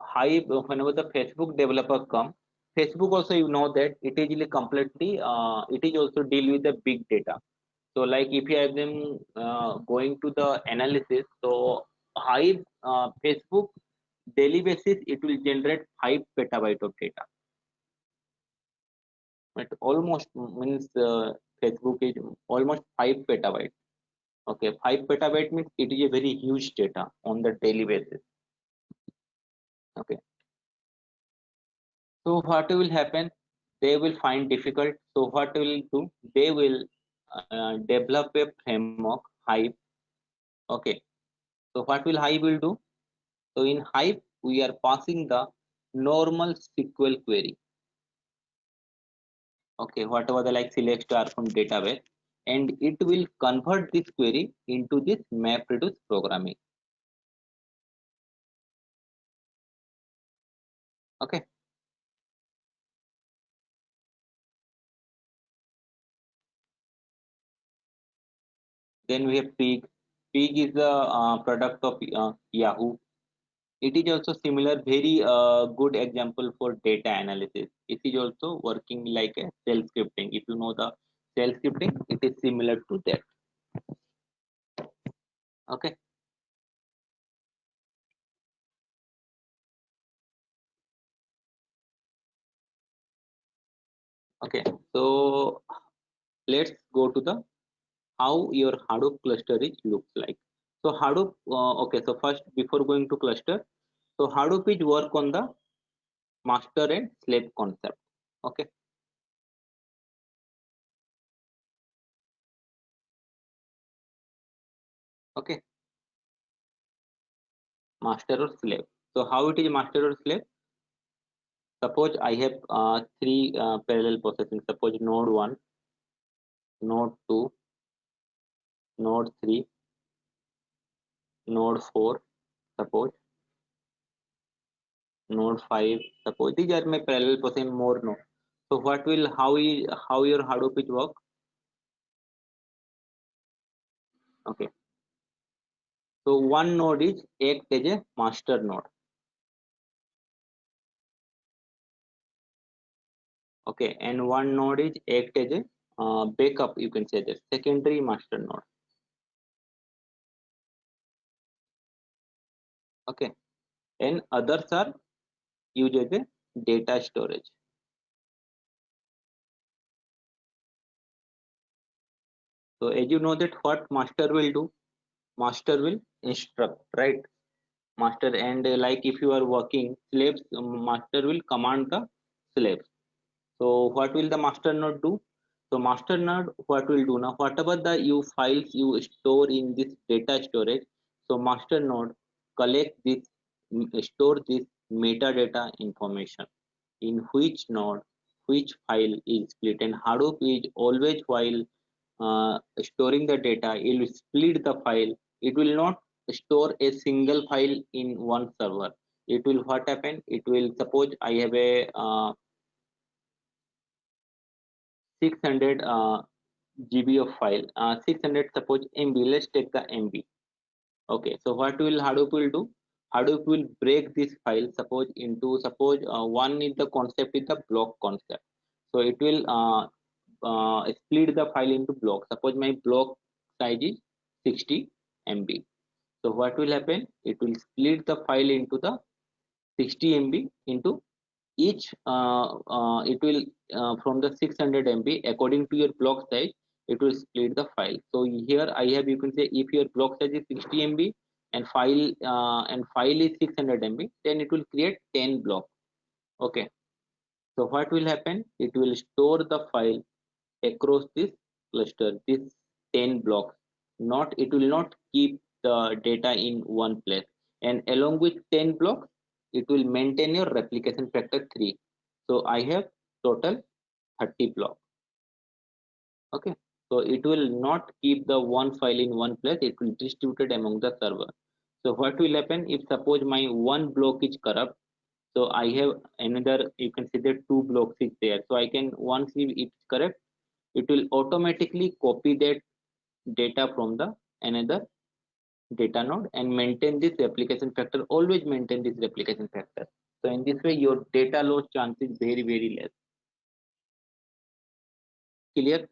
Hive, whenever the Facebook developer come, Facebook also, you know that it is really completely it is also deal with the big data. So like if you have them going to the analysis, so Hive Facebook daily basis it will generate 5 petabyte of data. It almost means Facebook is almost 5 petabyte. Okay, 5 petabyte means it is a very huge data on the daily basis. Okay. So what will happen? They will find difficult. So what will do? They will develop a framework, Hive. Okay. So what will Hive will do? So in Hive, we are passing the normal SQL query. Okay, whatever the like select star from database, and it will convert this query into this MapReduce programming. Okay. Then we have Pig. Pig is the product of Yahoo. It is also similar, very good example for data analysis. It is also working like a shell scripting. If you know the shell scripting, it is similar to that. Okay. Okay, so let's go to the how your Hadoop cluster is looks like. So Hadoop, okay, so first before going to cluster, so Hadoop is work on the master and slave concept. Okay, okay, master or slave. So how it is master or slave? Suppose I have three parallel processing. Suppose node 1, node 2, node 3, node 4, suppose node 5. Suppose these are my parallel processing more node. So what will how your Hadoop is work? Okay. So one node is act as a master node. Okay, and one node is act as a backup. You can say that secondary master node. Okay, and others are used as a data storage. So as you know that what master will do, master will instruct, right? Master and like if you are working slaves, master will command the slaves. So what will the master node do? So master node what will do now? Whatever the you files you store in this data storage, so master node collect this, store this metadata information in which node which file is split, and Hadoop is always while storing the data, it will split the file. It will not store a single file in one server. It will what happen? It will suppose I have a 600 GB of file, 600 suppose MB. Let's take the MB. Okay, so what will Hadoop will do? Hadoop will break this file suppose into suppose one is the concept is the block concept. So it will split the file into blocks. Suppose my block size is 60 MB. So what will happen? It will split the file into the 60 MB into each. It will from the 600 MB according to your block size. It will split the file. So here I have, you can say if your block size is 60 MB and file is 600 MB, then it will create 10 blocks. Okay. So what will happen? It will store the file across this cluster, this 10 blocks. Not, it will not keep the data in one place, and along with 10 blocks it will maintain your replication factor 3. So I have total 30 blocks. Okay, so it will not keep the one file in one place, it will distribute it among the server. So what will happen if suppose my one block is corrupt? So I have another, you can see that two blocks is there, so I can, once it's correct, it will automatically copy that data from the another data node and maintain this replication factor, always maintain this replication factor. So in this way your data loss chance is very less. Clear?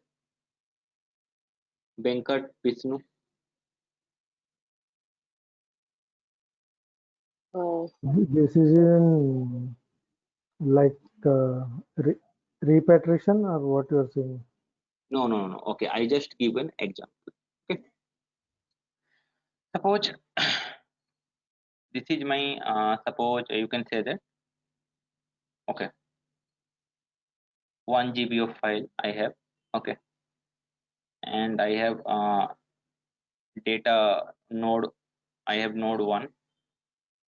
Venkat, Vishnu? This is in like repatriation or what you are saying? No. Okay, I just give an example. Okay, suppose this is my suppose you can say that, okay, 1 GB of file I have. Okay, and I have data node, I have node 1,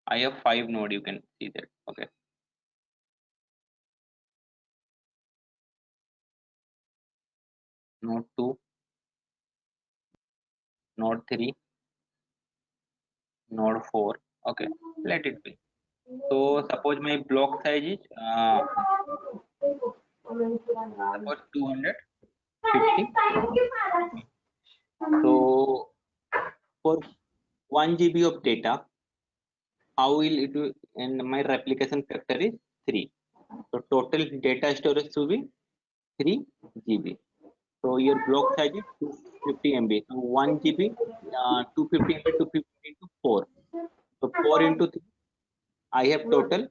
I have 5 node, you can see that. Okay, node 2, node 3, node 4. Okay, let it be. So suppose my block size is suppose 250. So for 1 GB of data, how will it will, and my replication factor is 3. So total data storage should be 3 GB. So your block size is 250 MB. So 1 GB, 250 MB, 250 into 4. So 4 into 3, I have total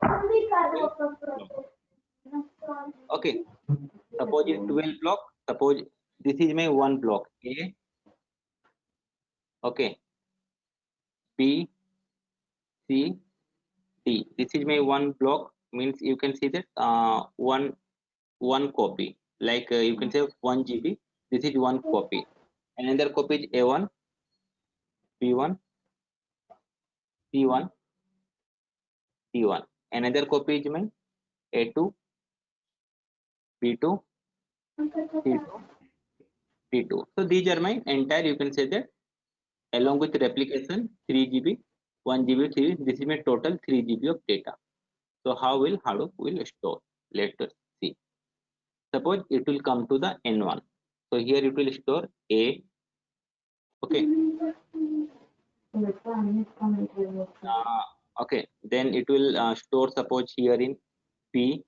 12 blocks. Okay. suppose this is my one block A, okay, B, C, D. This is my one block, means you can see that one copy, like you can say 1 GB. This is one copy. Another copy is A1, B1, C1, D1. Another copy is my A2, B2, C2, D2. So these are my entire, you can say that along with replication 3 GB, 1 GB, 3. This is my total 3 GB of data. So how will Hadoop will store? Let us see. Suppose it will come to the N1. So here it will store A. Okay. Okay. Then it will store, suppose here in P,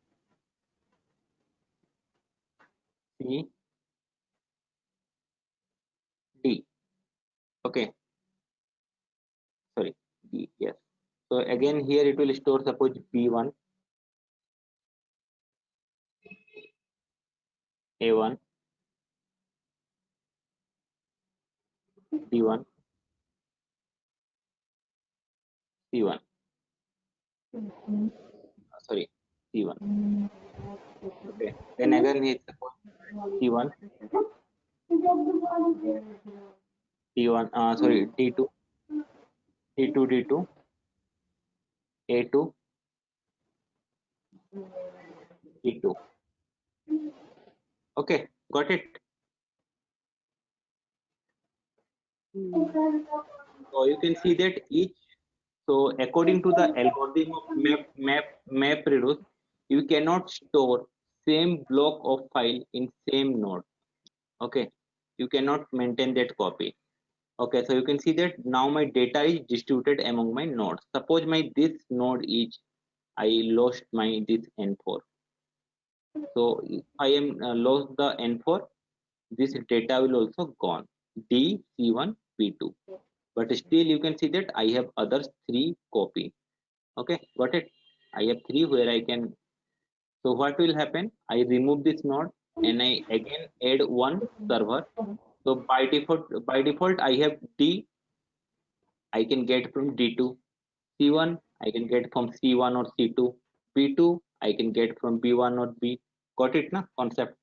C, D. Okay. Sorry. D. Yes. So again here it will store, suppose B1, A1, D1, C1. Sorry, C1. Okay. Then again here suppose C1, D1. Sorry, D2, D2, D2, A2, D2. Okay, got it. So you can see that each. So according to the algorithm of MapReduce, you cannot store same block of file in same node. Okay, you cannot maintain that copy. Okay, so you can see that now my data is distributed among my nodes. Suppose my this node is, I lost my this N4. So if I am lost the N4, this data will also gone. D, C1, P2. But still you can see that I have others 3 copy. Okay, got it? I have 3 where I can. So what will happen? I remove this node and I again add one server. So by default I have D. I can get from D2. C1 I can get from C1 or C2. B2 I can get from B1 or B. Got it, na concept?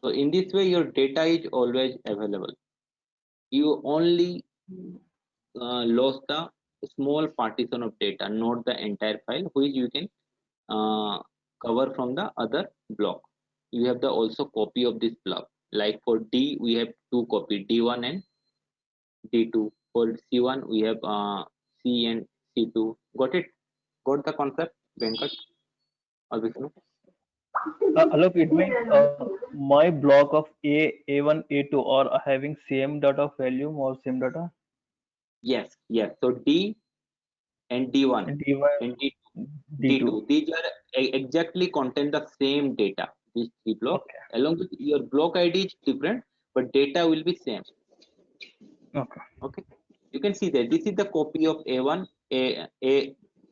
So in this way your data is always available. You only lost the small partition of data, not the entire file, which you can cover from the other block. You have the also copy of this block. Like for D, we have 2 copy, D1 and D2. For C1, we have C and C2. Got it? Got the concept, Venkat or Vishnu? Alok, it means my block of A1, A2 are having same data value or same data, Yes, yes. So D and D1 and D1, and D2. D2. These are exactly contain the same data. These 3 blocks Okay, along with your block ID is different, but data will be same. okay. Okay, you can see that this is the copy of A1.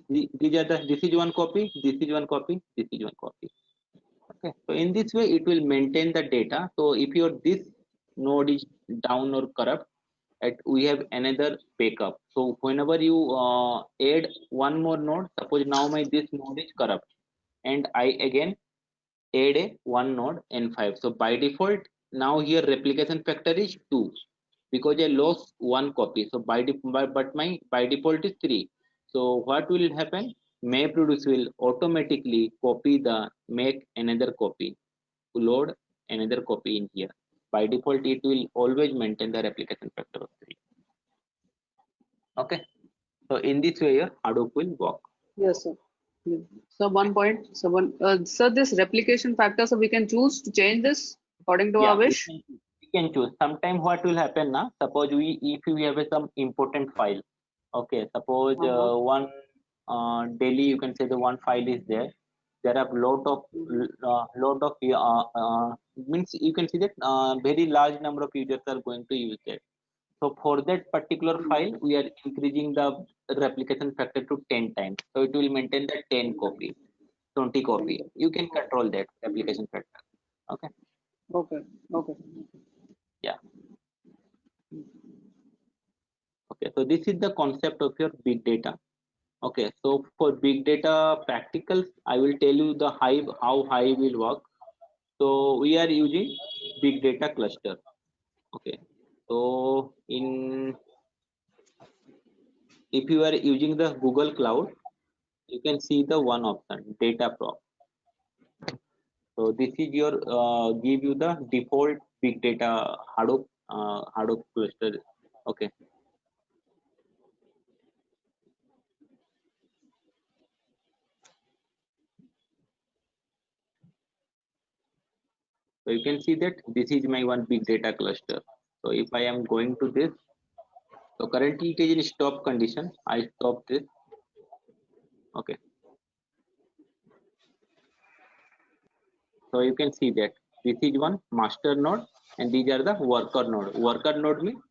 These are the, this is one copy, this is one copy, this is one copy. Okay, so in this way it will maintain the data. So if your this node is down or corrupt, we have another backup. So whenever you add one more node, suppose now my this node is corrupt and I again add a one node N5. So by default now here replication factor is 2 because I lost one copy. So but my by default is 3. So what will happen? MapReduce will automatically copy the make another copy, load another copy in here. By default it will always maintain the replication factor of 3. Okay, so in this way your Hadoop will work. Yes, sir. Yeah. So one point. So this replication factor. So we can choose to change this according to Yeah, our wish. we can choose. Sometime what will happen now? Suppose if we have some important file. Okay, suppose one daily you can say the one file is there. There are lot of means you can see that very large number of users are going to use that. So for that particular file, we are increasing the replication factor to 10 times. So it will maintain the 10 copy. 20 copy. You can control that application factor. Okay. Okay. Okay. Yeah. Okay. So this is the concept of your big data. Okay. So for big data practicals, I will tell you the Hive, how Hive will work. So we are using big data cluster. Okay. So if you are using the Google Cloud, you can see the one option, Dataproc. So this is your give you the default big data Hadoop cluster. Okay. So you can see that this is my one big data cluster. So if I am going to this, so currently it is in stop condition. I stop this. Okay. So you can see that this is one master node and these are the worker node. Worker node means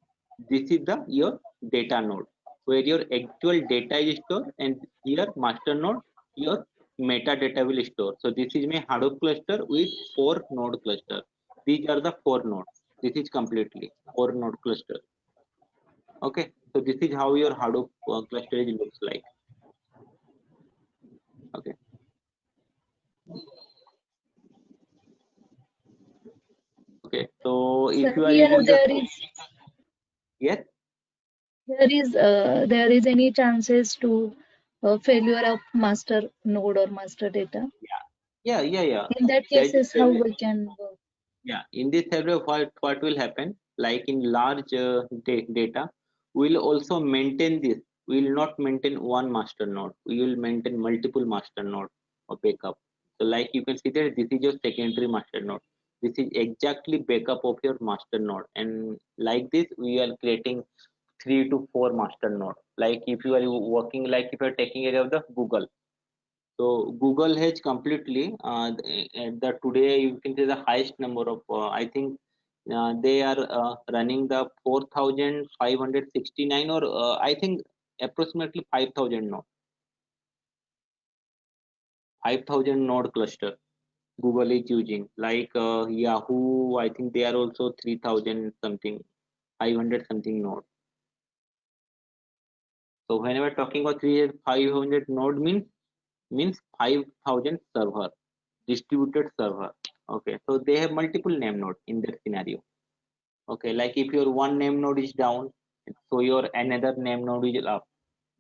this is the your data node where your actual data is stored, and here master node your metadata will store. So this is my Hadoop cluster with 4 node cluster. These are the 4 nodes. This is completely 4 node cluster. Okay, so this is how your Hadoop cluster looks like. Okay. Okay, so if Sir, you are here using the yes, there is any chances to failure of master node or master data? yeah. In that There is cases, a how we can work? Yeah, in this scenario, what will happen? Like in large data, we'll also maintain this. We will not maintain one master node. We will maintain multiple master node or backup. So like you can see that this is your secondary master node. This is exactly backup of your master node. And like this, we are creating 3 to 4 master node. Like if you are working, like if you are taking care of the Google. So Google has completely the today you can say the highest number of I think they are running the 4,569 or I think approximately 5,000 node 5,000 node cluster Google is using, like Yahoo. I think they are also 3,000 something 500 something node. So whenever talking about 500 node means 5,000 server, distributed server. Okay, so they have multiple name node in that scenario. Okay, like if your one name node is down, so your another name node is up.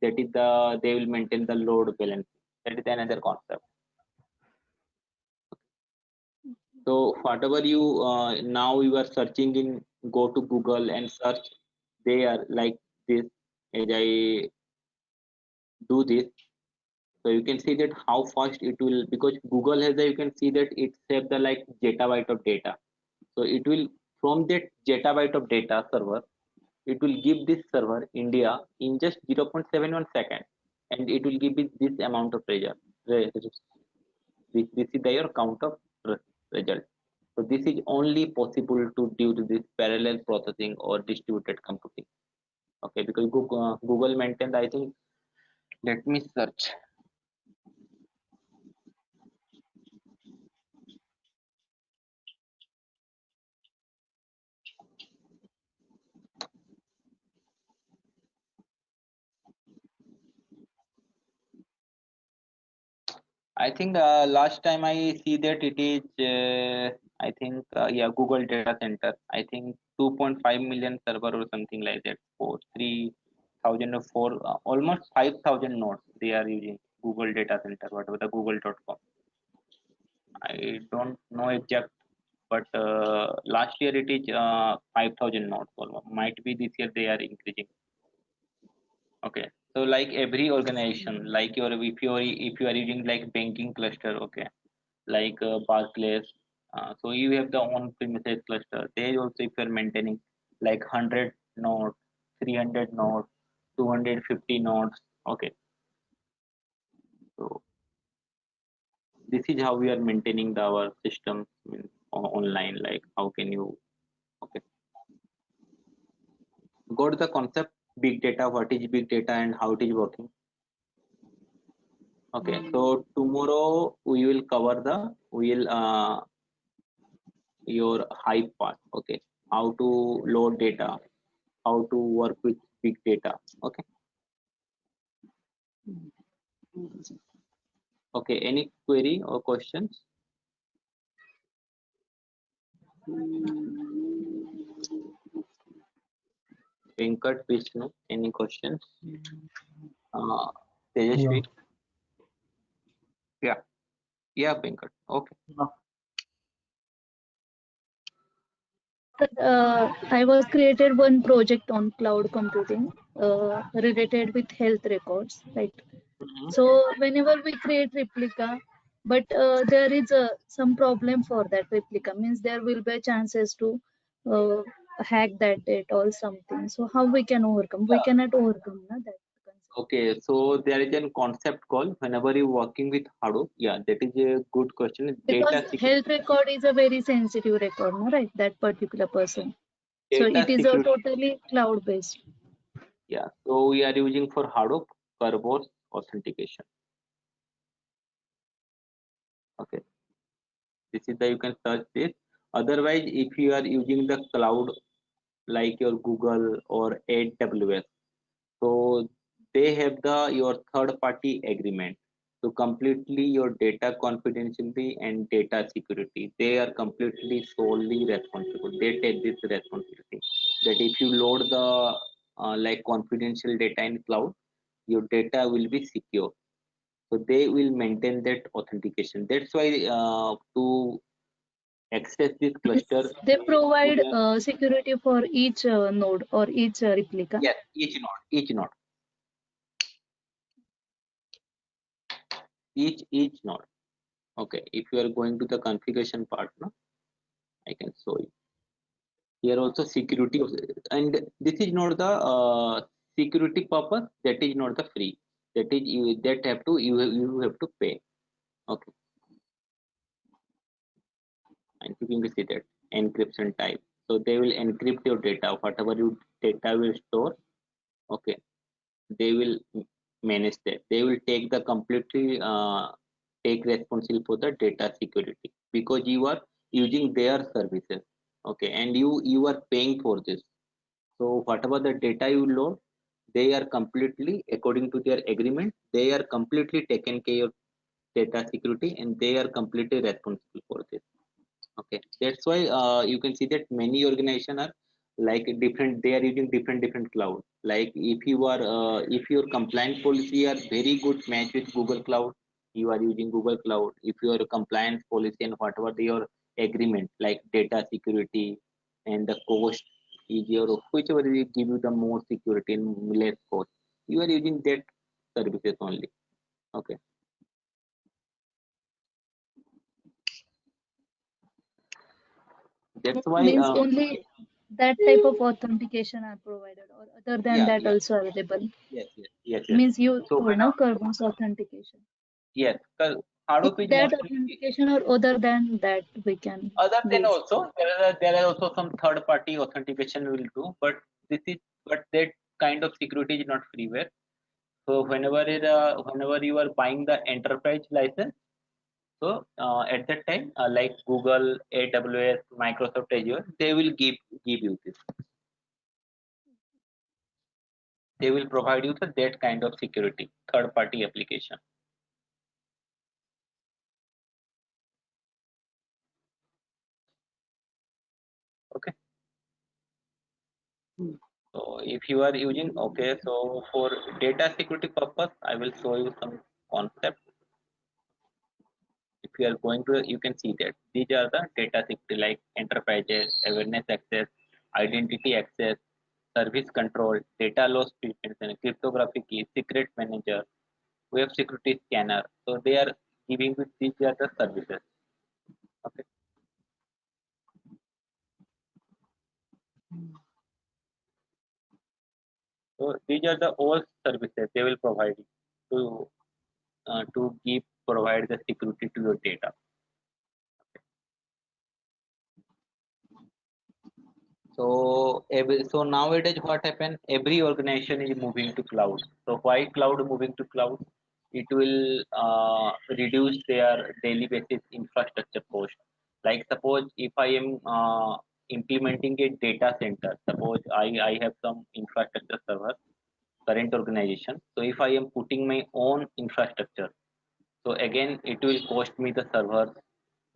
That is they will maintain the load balance. That is another concept. So whatever you now you are searching in, go to Google and search. They are like this. As I do this, so you can see that how fast it will, because Google has you can see that it saves the like zettabyte of data. So it will, from that zettabyte of data server, it will give this server India in just 0.71 second, and it will give it this amount of result. This is your count of result. So this is only possible to due to this parallel processing or distributed computing. Okay, because Google maintained, I think, let me search. I think last time I see that it is I think yeah, Google data center. I think 2.5 million server or something like that. For 3,000 or 4 almost 5,000 nodes they are using Google data center, whatever the google.com. I don't know exact, but last year it is 5,000 nodes almost. Might be this year they are increasing. Okay, so like every organization, like your if you are using like banking cluster, okay, like Barclays. So you have the on-premises cluster. They also, if you're maintaining like 100 nodes, 300 nodes, 250 nodes. Okay, so this is how we are maintaining our system online. Like how can you? Okay, go to the concept big data. What is big data and how it is working? Okay, so tomorrow we will cover your Hive part. Okay, how to load data, how to work with big data. Okay. Okay, any query or questions? Venkat, Vishnu, any questions? Tejashwi? Yeah, Venkat. Okay. I was created one project on cloud computing related with health records, right? Mhm. So whenever we create replica, but there is some problem for that replica, means there will be chances to uh, hack that data or something. So how we can overcome? We cannot overcome that concept. Okay, so there is a concept called whenever you're working with Hadoop. Yeah, that is a good question. Because Data security. health record is a very sensitive record, no, right? That particular person. So Data it is a security. totally cloud based. Yeah, so we are using for Hadoop Kerberos authentication. Okay, this is the you can search this. Otherwise, if you are using the cloud like your Google or AWS, so they have your third party agreement to completely your data confidentiality and data security. They are completely solely responsible. They take this responsibility that if you load the like confidential data in cloud, your data will be secure. So they will maintain that authentication. That's why to access this cluster, They provide to security for each node or each replica. yes, each node, each node. Okay, if you are going to the configuration part, no, I can show you. Here also security, and this is not the security purpose. That is not the free. That is you that have to you have to pay. Okay, and you can see that encryption type. So they will encrypt your data, whatever your data will store. Okay, they will manage that. They will take the completely take responsibility for the data security because you are using their services. Okay, and you are paying for this. So whatever the data you load, they are completely according to their agreement. They are completely taken care of data security and they are completely responsible for this. Okay, that's why you can see that many organizations are like different. They are using different cloud. Like if your compliance policy are very good match with Google Cloud, you are using Google Cloud. If your compliance policy and whatever your agreement like data security and the cost is your whichever will give you the more security and less cost, you are using that services only. Okay. That's why Means only that type of authentication are provided, or other than yeah, that also available. yes. Means you So told no Kerberos authentication. yes, because So Hadoop is that mostly authentication or other than that we can other than use. also there are also some third party authentication will do, but that kind of security is not freeware. So whenever you are buying the enterprise license, so at that time like Google, AWS, Microsoft Azure, they will give you this. They will provide you that kind of security, third party application. Okay. So if you are using, okay, so for data security purpose, I will show you some concept. If you are going to, you can see that these are the data security like enterprises, awareness access, identity access, service control, data loss prevention, cryptography key, secret manager, web security scanner. So they are giving with these are the services. Okay. So these are the all services they will provide you to give provide the security to your data. So nowadays what happened? Every organization is moving to cloud. So why cloud moving to cloud? it will reduce their daily basis infrastructure cost. Like suppose if I am implementing a data center, suppose I have some infrastructure server, current organization. So if I am putting my own infrastructure, so again it will cost me the server.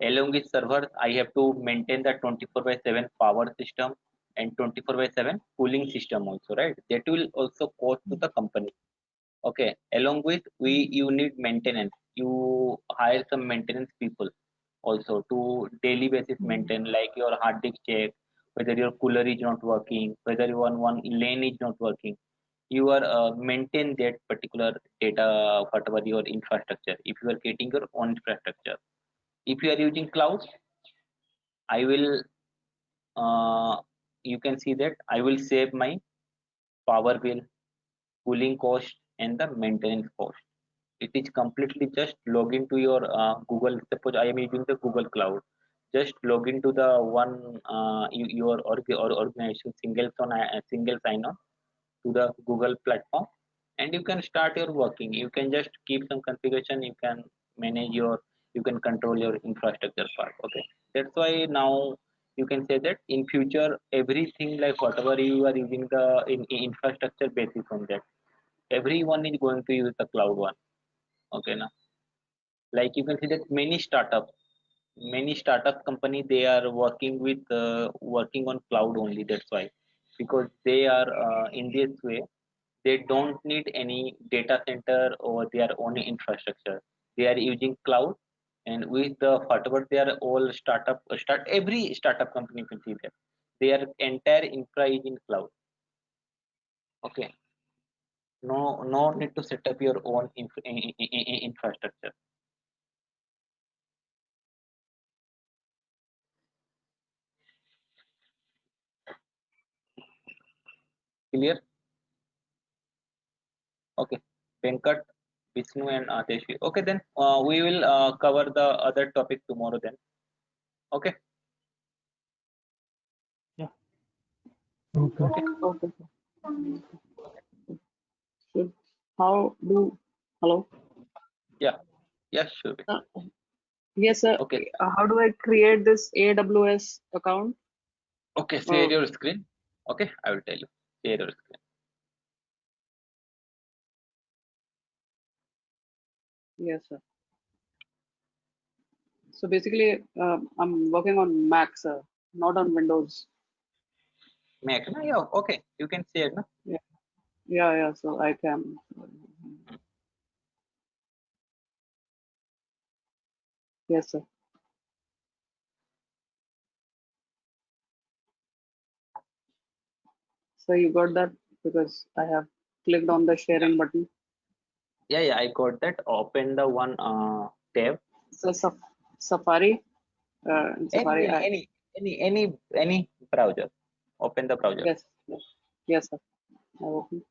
Along with servers, I have to maintain the 24/7 power system and 24/7 cooling system also, right? That will also cost to the company. Okay. Along with you need maintenance. You hire some maintenance people also to daily basis maintain, like your hard disk check, whether your cooler is not working, whether your one lane is not working. You are maintain that particular data, whatever your infrastructure. If you are getting your own infrastructure, if you are using cloud, I will you can see that I will save my power bill, cooling cost, and the maintenance cost. It is completely just log into your Google. Suppose I am using the Google Cloud. Just log into the one your organization single sign on to the Google platform, and you can start your working. You can just keep some configuration. You can manage your, you can control your infrastructure part. Okay, that's why now you can say that in future everything like whatever you are using the in infrastructure basis on that, everyone is going to use the cloud one. Okay, now like you can see that many startup company, they are working with working on cloud only. That's why, because they are in this way, they don't need any data center or their own infrastructure. They are using cloud, and with the whatever they are all every startup company, you can see that their entire infra is in cloud. Okay, no need to set up your own infrastructure. Clear? Okay, Venkat, Vishnu, and Adeshi. Okay, then we will cover the other topic tomorrow then. Okay. Okay. Okay. Okay. So how do, hello? Yeah. Yeah. Sure. Uh, yes, sir. Okay. How do I create this AWS account? Okay. Share your screen. Okay, I will tell you. Share your screen. Yes, sir. So basically, I'm working on Mac, sir, not on Windows. Mac. No, yeah. Okay. You can share. No? Yeah, yeah. So I can. Yes, sir. So you got that because I have clicked on the sharing button. Yeah. Yeah. I got that. Open the one tab. So Safari, in Safari, Any browser. Open the browser. yes, yes, sir. I open.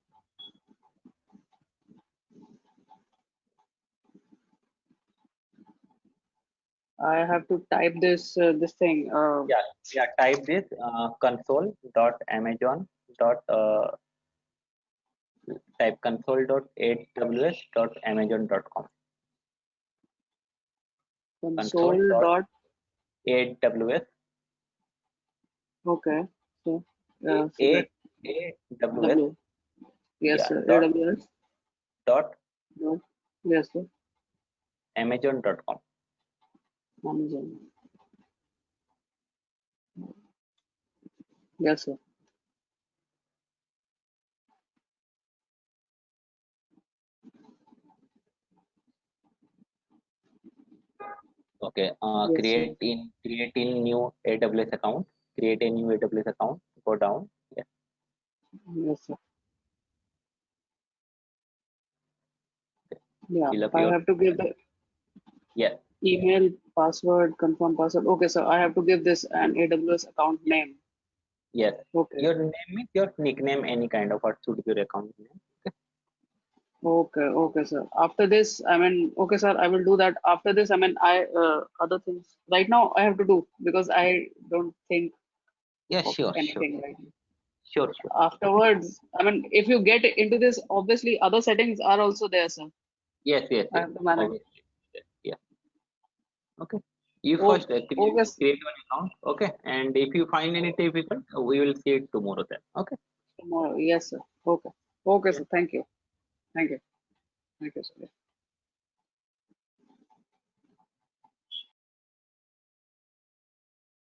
I have to type this thing. Yeah. Yeah. Type this console.amazon. Type console.aws.amazon.com. Console dot. Console.aws. Okay. So, so that AWS. W. Yes, Yeah. sir. Dot AWS. dot Dot. Yes, sir. amazon.com. Amazon. Yes, sir. Okay. Yes, sir. Create in new AWS account. Create a new AWS account. Go down. Yeah. Yes, sir. Yeah, Fill up I your, have to give the yeah. email, password, confirm password. Okay, sir. I have to give this an AWS account name. Yes. Okay. Your name is your nickname, any kind of what should be your account name. Okay, okay, sir. After this, okay, sir, I will do that. After this, other things. Right now, I have to do because I don't think Yeah, of sure. anything right now. Sure. Afterwards, if you get into this, obviously, other settings are also there, sir. Yes, yes, I yes. have to manage. Obviously. Yeah. Okay. You Oh, first okay, create one account. Okay. And if you find any difficult, we will see it tomorrow then. Okay. tomorrow. Yes, sir. Okay. Okay, Yeah. sir. Thank you. Thank you. Thank you, sir.